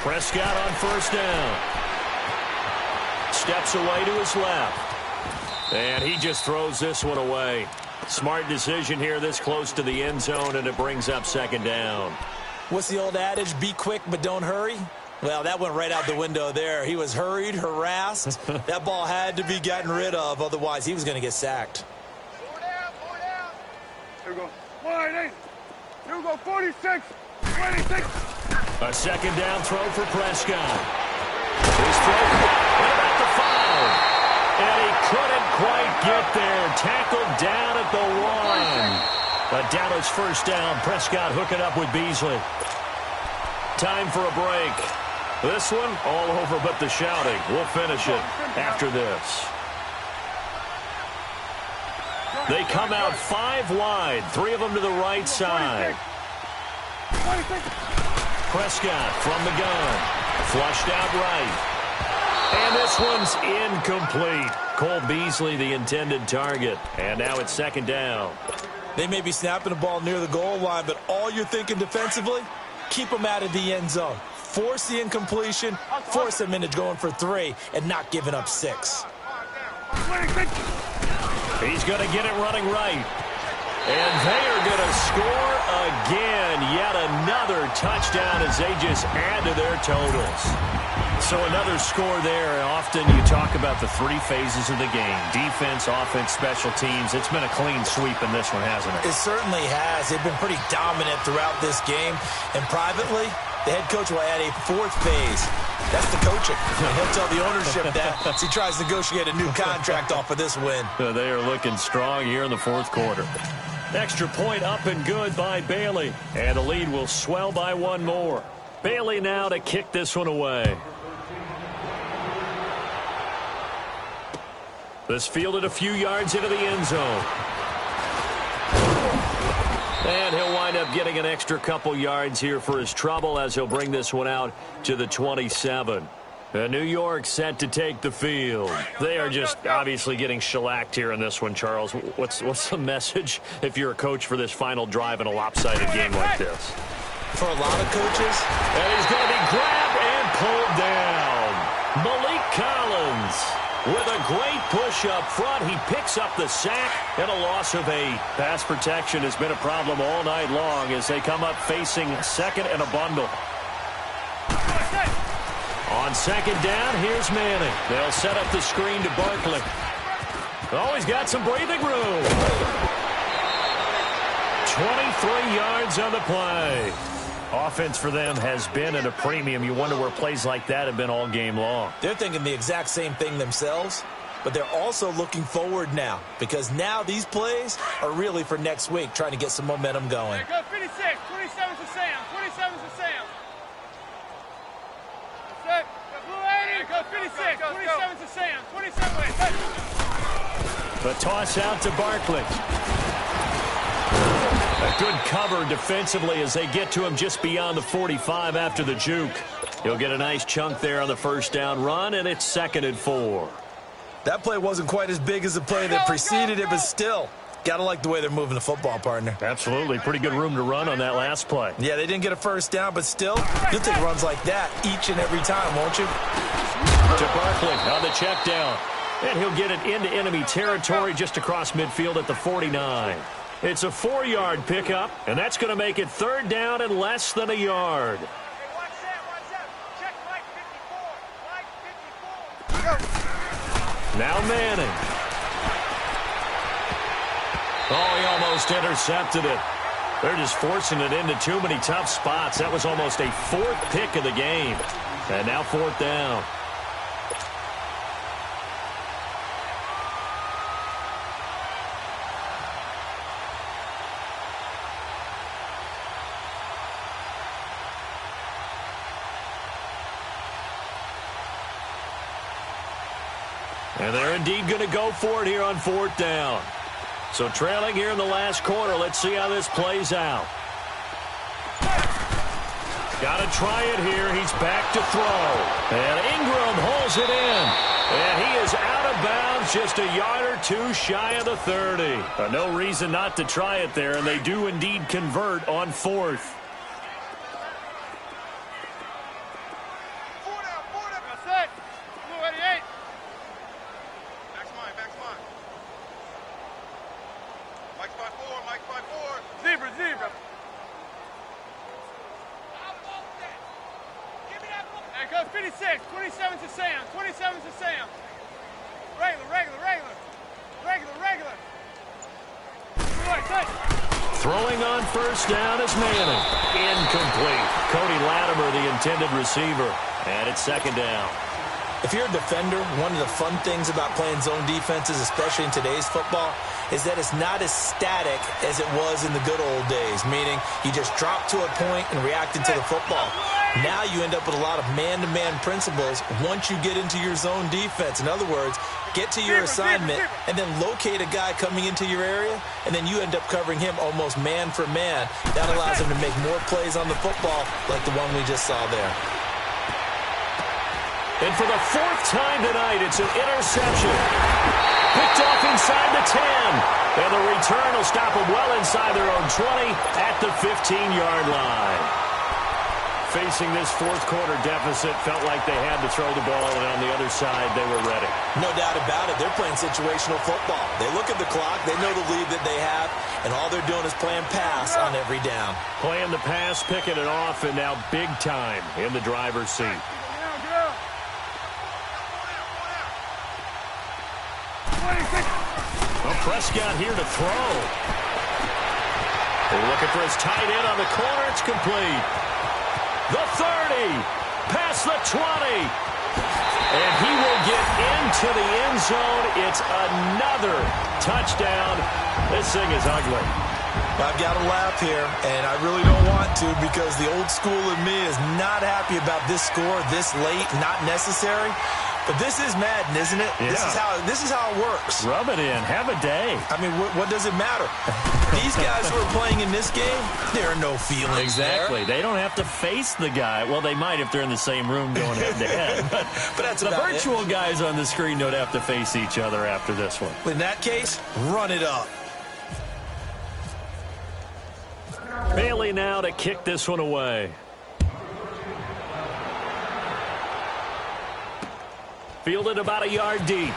Prescott on first down. Steps away to his left. And he just throws this one away. Smart decision here this close to the end zone, and it brings up second down. What's the old adage? Be quick, but don't hurry. Well, that went right out the window there. He was hurried, harassed. That ball had to be gotten rid of, otherwise he was going to get sacked. Here we go. 180. Here we go. 46. 26. A second down throw for Prescott. His throw. What about the 5? And he couldn't quite get there. Tackled down at the 1. A Dallas first down. Prescott hooking up with Beasley. Time for a break. This one all over but the shouting. We'll finish it after this. They come out 5 wide. 3 of them to the right side. Prescott from the gun. Flushed out right. And this one's incomplete. Cole Beasley, the intended target. And now it's second down. They may be snapping the ball near the goal line, but all you're thinking defensively, keep them out of the end zone. Force the incompletion, force them into going for 3, and not giving up 6. He's going to get it running right. And they are going to score again. Yet another touchdown as they just add to their totals. So another score there. Often you talk about the 3 phases of the game. Defense, offense, special teams. It's been a clean sweep in this one, hasn't it? It certainly has. They've been pretty dominant throughout this game. And privately, the head coach will add a 4th phase. That's the coaching. And he'll tell the ownership that as he tries to negotiate a new contract off of this win. They are looking strong here in the 4th quarter. Extra point up and good by Bailey. And the lead will swell by 1 more. Bailey now to kick this one away. This fielded a few yards into the end zone. And he'll wind up getting an extra couple yards here for his trouble as he'll bring this one out to the 27. New York set to take the field. They are just obviously getting shellacked here in this one, Charles. What's the message if you're a coach for this final drive in a lopsided game like this? For a lot of coaches. And he's going to be grabbed and pulled down. Malik Collins with a great push up front. He picks up the sack and a loss of 8. Pass protection has been a problem all night long as they come up facing second and a bundle. On second down, here's Manning. They'll set up the screen to Barkley. Oh, he's got some breathing room. 23 yards on the play. Offense for them has been at a premium. You wonder where plays like that have been all game long. They're thinking the exact same thing themselves, but they're also looking forward now because now these plays are really for next week, trying to get some momentum going. Hey, go 56, 27 to Sam, 27 to Sam. That's it. Go blue 80. Go 56, 27 to Sam, 27 to Sam. The toss out to Barkley. A good cover defensively as they get to him just beyond the 45 after the juke. He'll get a nice chunk there on the first down run, and it's 2nd and 4. That play wasn't quite as big as the play that preceded it, but still, gotta like the way they're moving the football, partner. Absolutely. Pretty good room to run on that last play. Yeah, they didn't get a first down, but still, you'll take runs like that each and every time, won't you? To Barkley on the check down. And he'll get it into enemy territory just across midfield at the 49. It's a 4-yard pickup, and that's going to make it 3rd down and less than a yard. Hey, watch that. Check Mike 54. Mike 54. Go. Now Manning. Oh, he almost intercepted it. They're just forcing it into too many tough spots. That was almost a 4th pick of the game. And now 4th down. And they're indeed going to go for it here on 4th down. So trailing here in the last quarter. Let's see how this plays out. Got to try it here. He's back to throw. And Ingram holds it in. And he is out of bounds just a yard or two shy of the 30. No reason not to try it there, and they do indeed convert on 4th. That's it. Blue 88. Mike's by 4. Zebra. Hey, go 56, 27 to Sam, 27 to Sam. Regular. Throwing on first down is Manning. Incomplete. Cody Latimer, the intended receiver. And it's 2nd down. If you're a defender, one of the fun things about playing zone defenses, especially in today's football, is that it's not as static as it was in the good old days, meaning you just drop to a point and react to the football. Now you end up with a lot of man-to-man principles once you get into your zone defense. In other words, get to your assignment and then locate a guy coming into your area, and then you end up covering him almost man for man. That allows him to make more plays on the football like the one we just saw there. And for the 4th time tonight, it's an interception. Picked off inside the 10. And the return will stop them well inside their own 20 at the 15-yard line. Facing this 4th quarter deficit, felt like they had to throw the ball, and on the other side, they were ready. No doubt about it. They're playing situational football. They look at the clock. They know the lead that they have, and all they're doing is playing pass on every down. Playing the pass, picking it off, and now big time in the driver's seat. Well, Prescott here to throw. They're looking for his tight end on the corner. It's complete. The 30. Past the 20. And he will get into the end zone. It's another touchdown. This thing is ugly. I've got to laugh here, and I really don't want to because the old school in me is not happy about this score this late, not necessary. But this is Madden, isn't it? Yeah. This is how it works. Rub it in. Have a day. I mean, what does it matter? These guys who are playing in this game, there are no feelings. Exactly. There. They don't have to face the guy. Well, they might if they're in the same room going head-to-head. But that's the virtual guys on the screen don't have to face each other after this one. In that case, run it up. Bailey now to kick this one away. Fielded about a yard deep.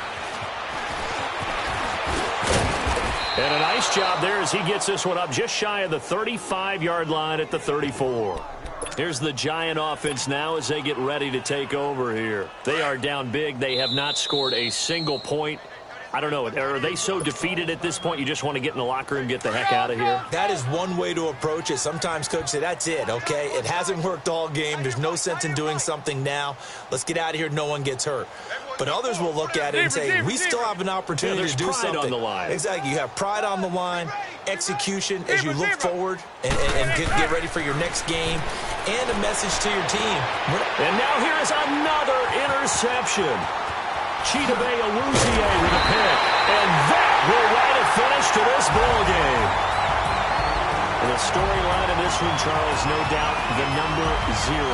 And a nice job there as he gets this one up just shy of the 35-yard line at the 34. Here's the Giant offense now as they get ready to take over here. They are down big. They have not scored a single point I don't know. Are they so defeated at this point you just want to get in the locker room, get the heck out of here? That is one way to approach it. Sometimes coaches say, that's it, okay? It hasn't worked all game. There's no sense in doing something now. Let's get out of here. No one gets hurt. But others will look at it and say, we still have an opportunity to do something. There's pride on the line. Exactly. You have pride on the line, execution as you look forward and get ready for your next game, and a message to your team. And now here is another interception. Chidobe Awuzie with a pick. And that will write a finish to this ball game. And the storyline of this one, Charles, no doubt the number 0.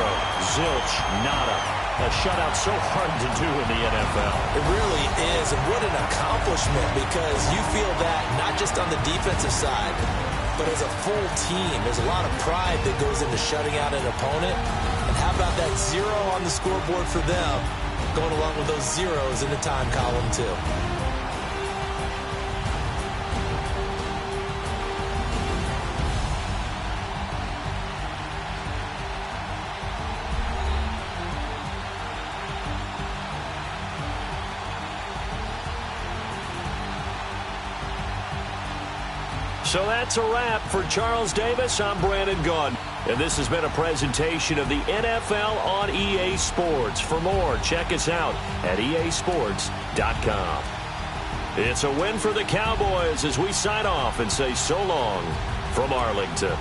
Zilch, nada. A shutout so hard to do in the NFL. It really is, and what an accomplishment, because you feel that not just on the defensive side, but as a full team. There's a lot of pride that goes into shutting out an opponent. And how about that 0 on the scoreboard for them, going along with those zeros in the time column, too. So that's a wrap for Charles Davis. I'm Brandon Gunn. And this has been a presentation of the NFL on EA Sports. For more, check us out at easports.com. It's a win for the Cowboys as we sign off and say so long from Arlington.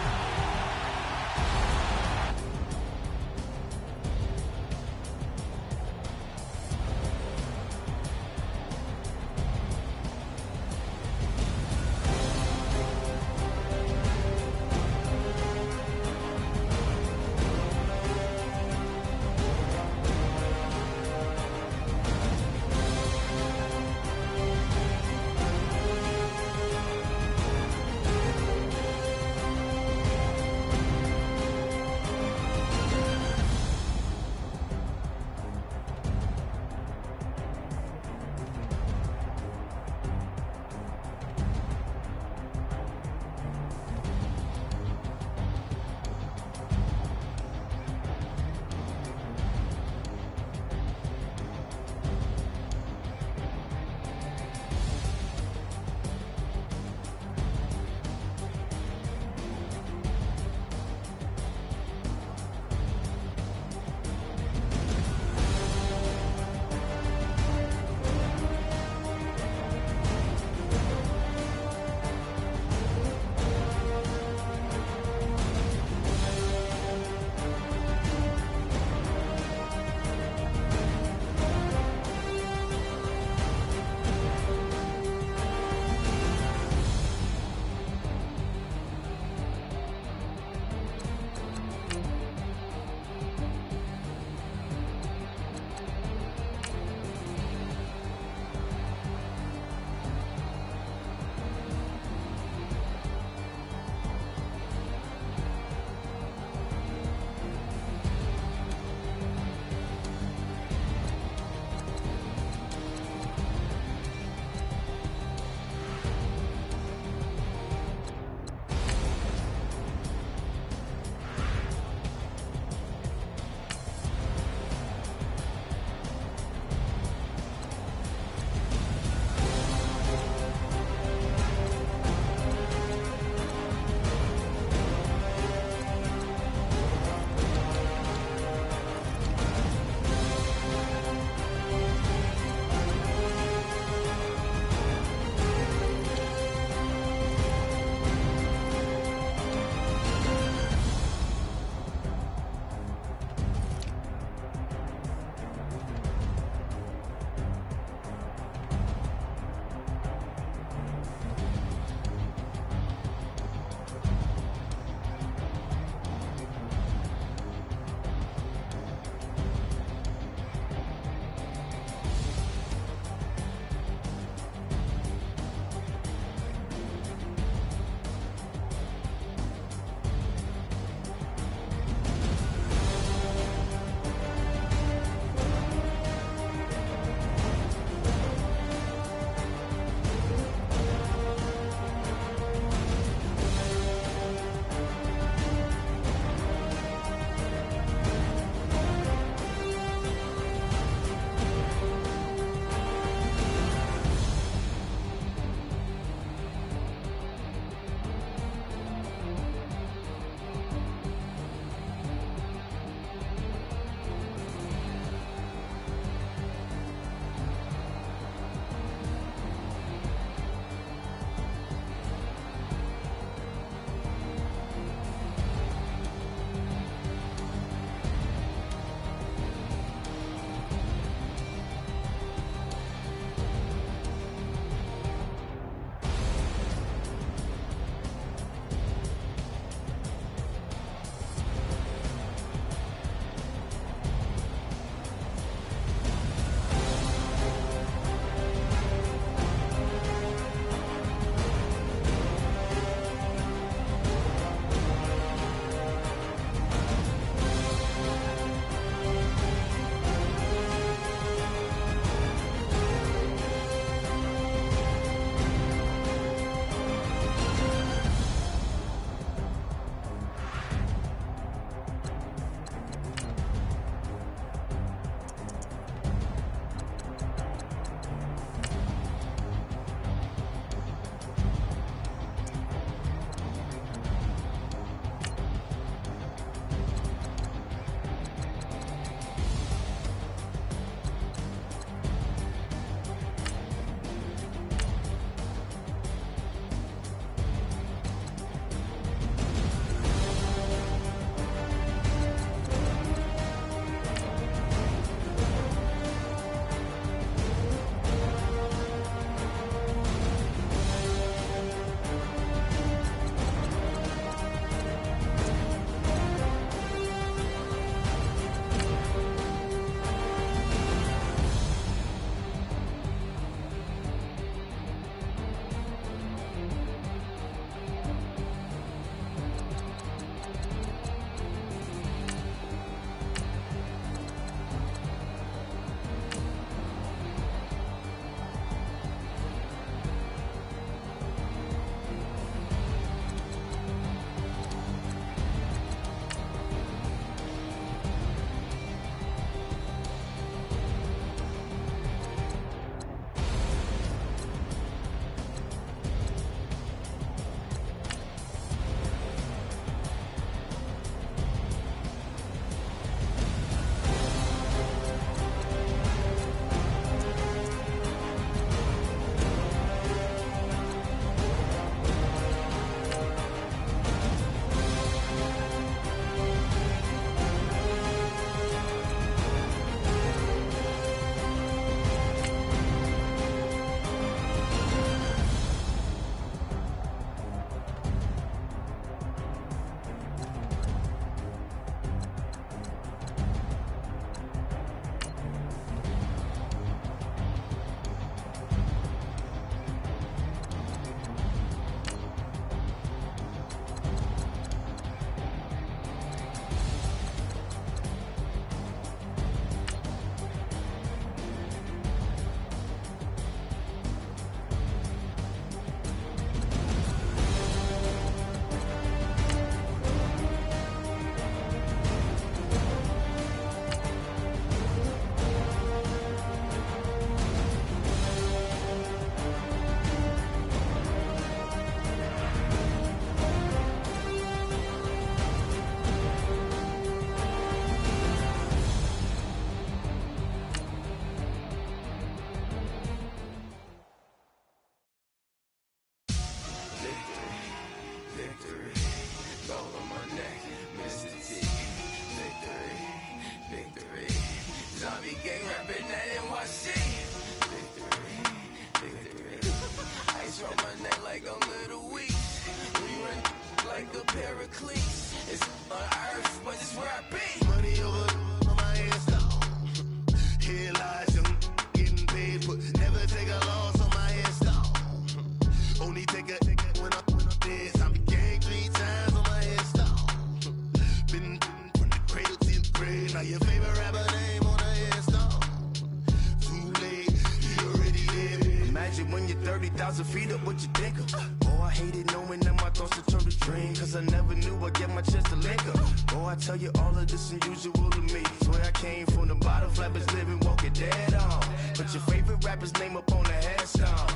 shit when you're 30,000 feet up, what you think of? Oh, I hated knowing that my thoughts to turn to dream, cause I never knew I'd get my chance to link up. Oh, I tell you all of this unusual to me. Swear I came from the bottom, flappers living, walking dead on. Put your favorite rapper's name up on the headstone.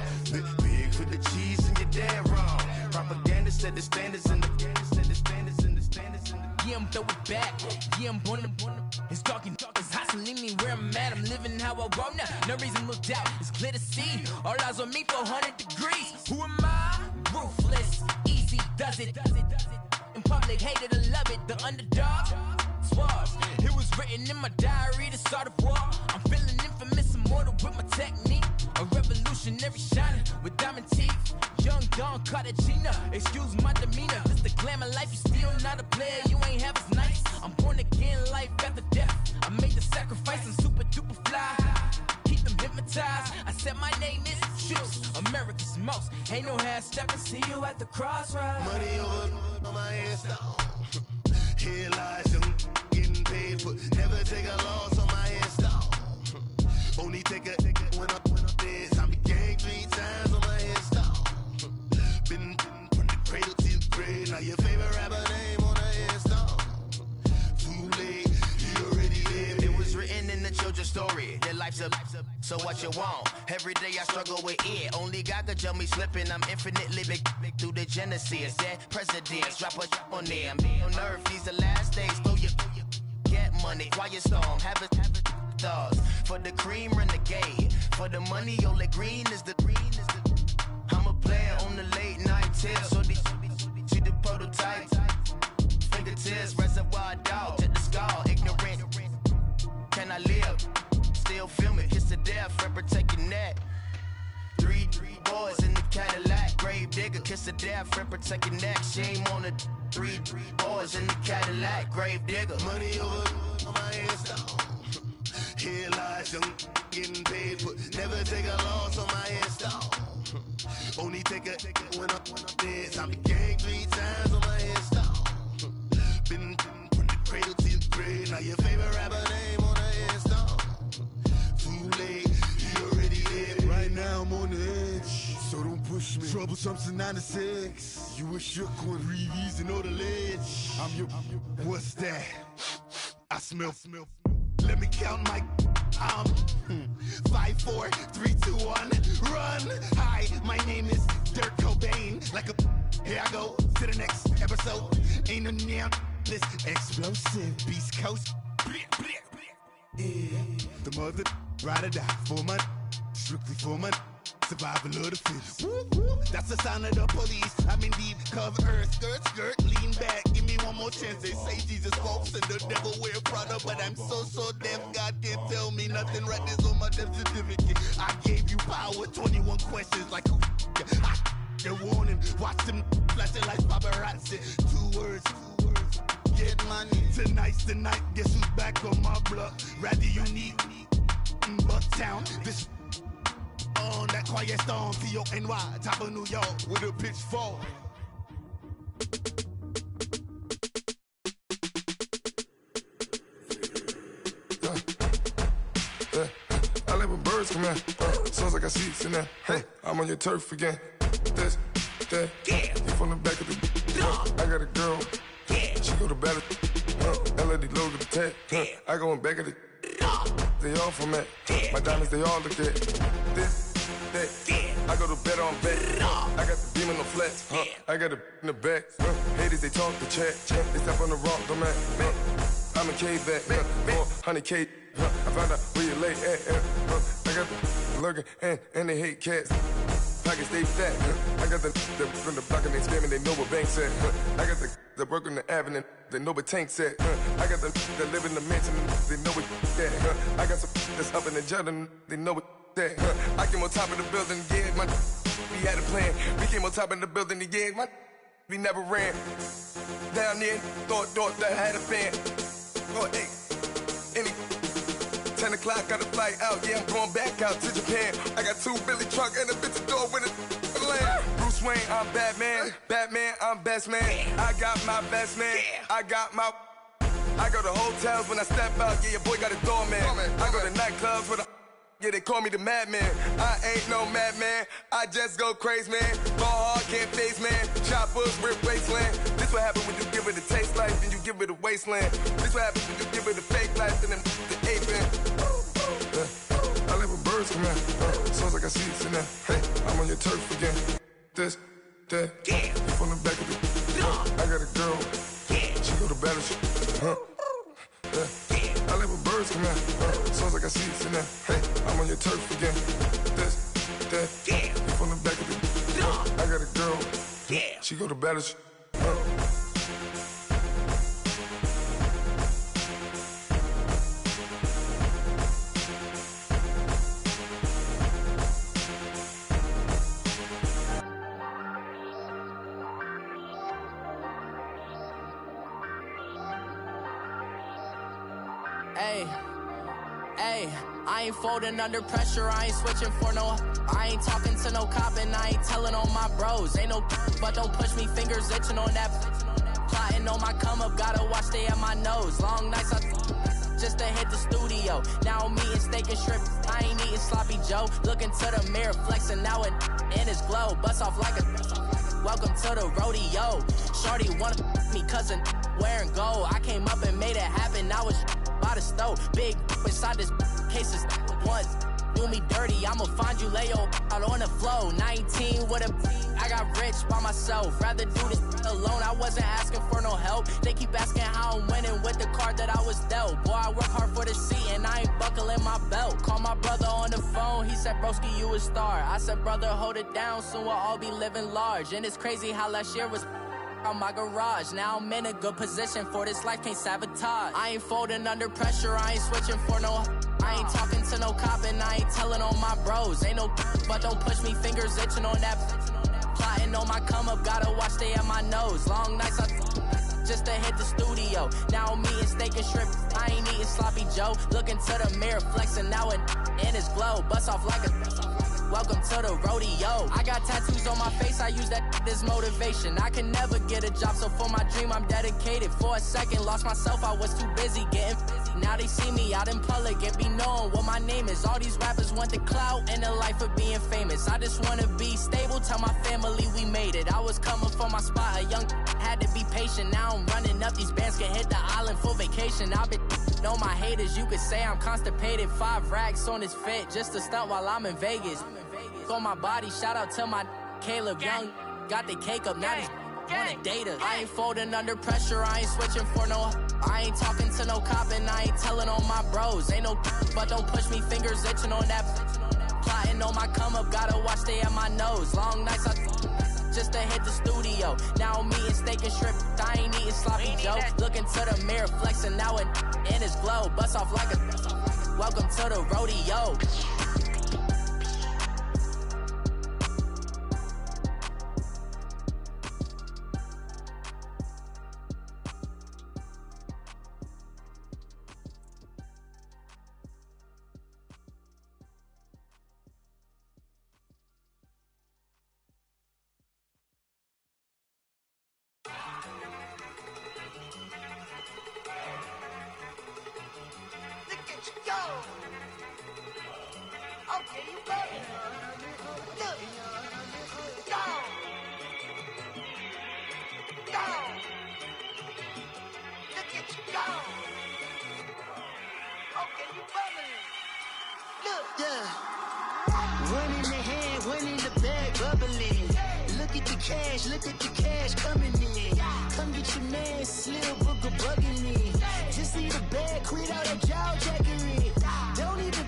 Big for the cheese and you're dead wrong. Propaganda set the standards in the Yeah, I'm throw it back. Yeah, I'm on it's talking, it's hustling me where I'm at. I'm living how I want now. No reason looked out, it's clear to see. All eyes on me for 100 degrees. Who am I? Ruthless, easy, does it. In public, hated or love it. The underdog, swabs. It was written in my diary to start a war. I'm feeling infamous, immortal with my technique. A revolutionary shining with diamond teeth. Young Don Cartagena, excuse my demeanor. This the glamour life, you still not a player, you ain't half as nice. I'm born again, life after death. I made the sacrifice, I'm super duper fly. Keep them hypnotized. I said my name is Juice, America's most. Ain't no half stepping, see you at the crossroads. money over on my headstone. Here lies them getting paid for. Never take a loss on my headstone. Only take a when I'm dead. I be gang 3 times on my headstone. Been from the cradle to the grave. Now your favorite rapper name on the headstone. Too late, you already lived. It was written in the children's story. Their life's a so what you want. Every day I struggle with it. Only God could tell me slipping. I'm infinitely big through the genesis. Dead presidents, drop a on them. On earth, these the last days. Throw your get money, quiet storm. Have it thoughts. For the cream, renegade. For the money, only green is the. I'm a player on the late night tip. So they see the prototype. Fingertips, reservoir dog. Check the skull, ignorant. Can I live? Still film it, kiss to death, friend protect your neck. Three boys in the Cadillac, grave digger, kiss to death, friend protect your neck. Shame on the three boys in the Cadillac, grave digger. Money over on my headstone. Here lies them getting paid for. Never take a loss on my headstone. Only take a when I'm dead. I be gang 3 times on my headstone. Been from the cradle to the grave. Now your favorite rapper name on the headstone. Too late, you already lived. Right now I'm on the edge, so don't push me. Troublesome to 96. You a shook one, Reeves and all the ledge. I'm your. What's that? I smell. Let me count my. 5, 4, 3, 2, 1. Run. Hi, my name is Dirk Cobain. Like a. Here I go to the next episode. Ain't no damn this explosive Beast Coast. Yeah. The mother ride or die for my strictly for my survival of the fittest. That's the sound of the police. I'm indeed cover earth, skirt, lean back. Give me one more chance. They say Jesus walks and the devil wear Prada, but I'm so deaf. God can't tell me nothing. Right this on my death certificate. I gave you power. 21 questions like who? They're warning. Watch them flashing like paparazzi. 2 words. Get money. Tonight's the night. Guess who's back on my block? Rather unique. Bucktown. This on that quiet storm. T-O-N-Y. Top of New York with a pitchfork. I let my birds come in. Sounds like I see seats in there. Hey, I'm on your turf again. This, that. You from the back of the. I got a girl. She go to battle. LED logo the tag. I go in back of the. They all from that. My diamonds, they all look at. This, that. I go to bed on bed. I got the beam in the flats. I got it in the back. Haters, they talk the chat. They step on the rock, don't man. I'm a K-back. 400K. I found out where you lay at. I got the lurking and they hate cats. Pockets stay fat. I got the from the block and they scamming, they know what banks at. I got the work on the avenue, they know what tanks at. I got the that live in the mansion, they know what that. I got some that's up in the Jordan, they know what that. I came on top of the building, yeah, my we had a plan. We came on top of the building, yeah, my we never ran. Down there, thought that had a fan. Oh, hey, any 10 o'clock, got a flight out, yeah, I'm going back out to Japan. I got 2 Billy truck and a bitch door with a land. Bruce Wayne, I'm Batman. Batman, I'm best man. I got my best man. I got my. I go to hotels when I step out, yeah, your boy got a doorman. I go to nightclubs with a. Yeah, they call me the madman. I ain't no madman. I just go crazy, man. Ball hard, can't face, man. Choppers, rip wasteland. This what happens when you give it a taste life and you give it a wasteland. This what happens when you give it a fake life and then the ape in. I live with birds come in. Sounds like I see it in there. Hey, I'm on your turf again. This, that, you from the back of the. I got a girl. She go to battleship. I live with birds come in. Sounds like I see it in there. Hey, I'm on your turf again. This, that, you from the back of the. I got a girl. She go to battleship. Hey, I ain't folding under pressure, I ain't switching for no. I ain't talking to no cop and I ain't telling on my bros. Ain't no but don't push me, fingers itching on that. Plotting on my come up, gotta watch stay at my nose. Long nights just to hit the studio. Now I'm eating steak and shrimp, I ain't eating sloppy Joe. Looking to the mirror, flexing now and in his glow. Bust off like a welcome to the rodeo. Shorty wanna me cousin wearing gold. I came up and made it happen, I was by the stove. Big inside this case is once. Do me dirty, I'ma find you, lay your out on the floor. 19 with a I got rich by myself. Rather do this alone, I wasn't asking for no help. They keep asking how I'm winning with the card that I was dealt. Boy, I work hard for the seat and I ain't buckling my belt. Call my brother on the phone, he said, broski, you a star. I said, brother, hold it down, soon we'll all be living large. And it's crazy how last year was on my garage. Now I'm in a good position for this life, can't sabotage. I ain't folding under pressure, I ain't switching for no. I ain't talking to no cop and I ain't telling on my bros. Ain't no but don't push me, fingers itching on that. Plotting on my come up, gotta watch stay at my nose. Long nights just to hit the studio. Now I'm eating steak and shrimp, I ain't eating sloppy Joe. Looking to the mirror, flexing now and in his glow. Bust off like a welcome to the rodeo. I got tattoos on my face, I use that as motivation. I can never get a job, so for my dream I'm dedicated. For a second, lost myself, I was too busy getting busy. Now they see me out in public and be knowing what my name is. All these rappers want the clout and the life of being famous. I just wanna be stable, tell my family we made it. I was coming for my spot, a young had to be patient. Now I'm running up, these bands can hit the island for vacation. I've been know my haters, you could say I'm constipated. 5 racks on his fit, just to stunt while I'm in Vegas. On my body, shout out to my Caleb Young. Got the cake up, now he's wanna date us. I ain't folding under pressure, I ain't switching for no. I ain't talking to no cop and I ain't telling on my bros. Ain't no but don't push me, fingers itching on that. Plotting on my come up, gotta watch stay at my nose. Long nights just to hit the studio. Now I'm eating steak and shrimp, I ain't eating sloppy Joe. Looking to the mirror, flexing now and in his glow. Bust off like a welcome to the rodeo. Look at the cash coming in. Come get your man, Slim Booker bugging me. Just need a bag, quit all that jaw jackery. Don't even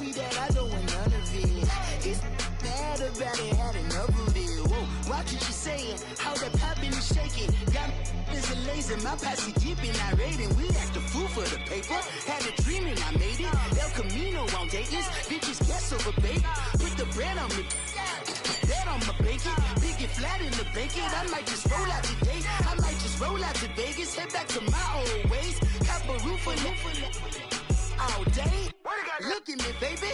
be that, I don't want none of it. It's bad about it, had enough of it. Whoa, watch what you saying, how that poppin' and shaking. Got is a laser, my posse dipping, I raiding. We act a fool for the paper. Had a dream and I made it. El Camino on Dayton's, bitches guess over baby. Put the bread on me. Bet on my bacon, big and flat in the bacon. I might just roll out today. I might just roll out to Vegas, head back to my old ways. Have a roof for all day. Look at me, baby.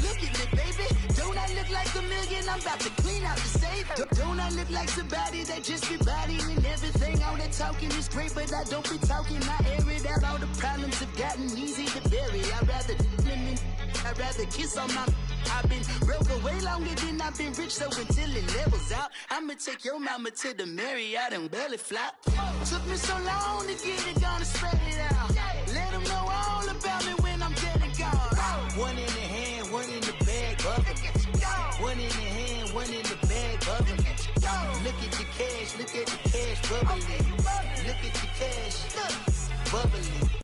Look at me, baby. Don't I look like a million? I'm about to clean out the safe. Don't I look like somebody that just be bodying everything? All that talking is great, but I don't be talking. I air it out. All the problems have gotten easy to bury. I'd rather I'd rather kiss on my. I've been broke way longer than I've been rich, so until it levels out, I'ma take your mama to the Marriott and belly flop. Took me so long to get it, gonna spread it out. Let them know all about me when I'm dead and gone. One in the hand, one in the bag, bubbling. One in the hand, one in the bag, bubbling. Look at the cash bubbling. Look at the cash, bubbling.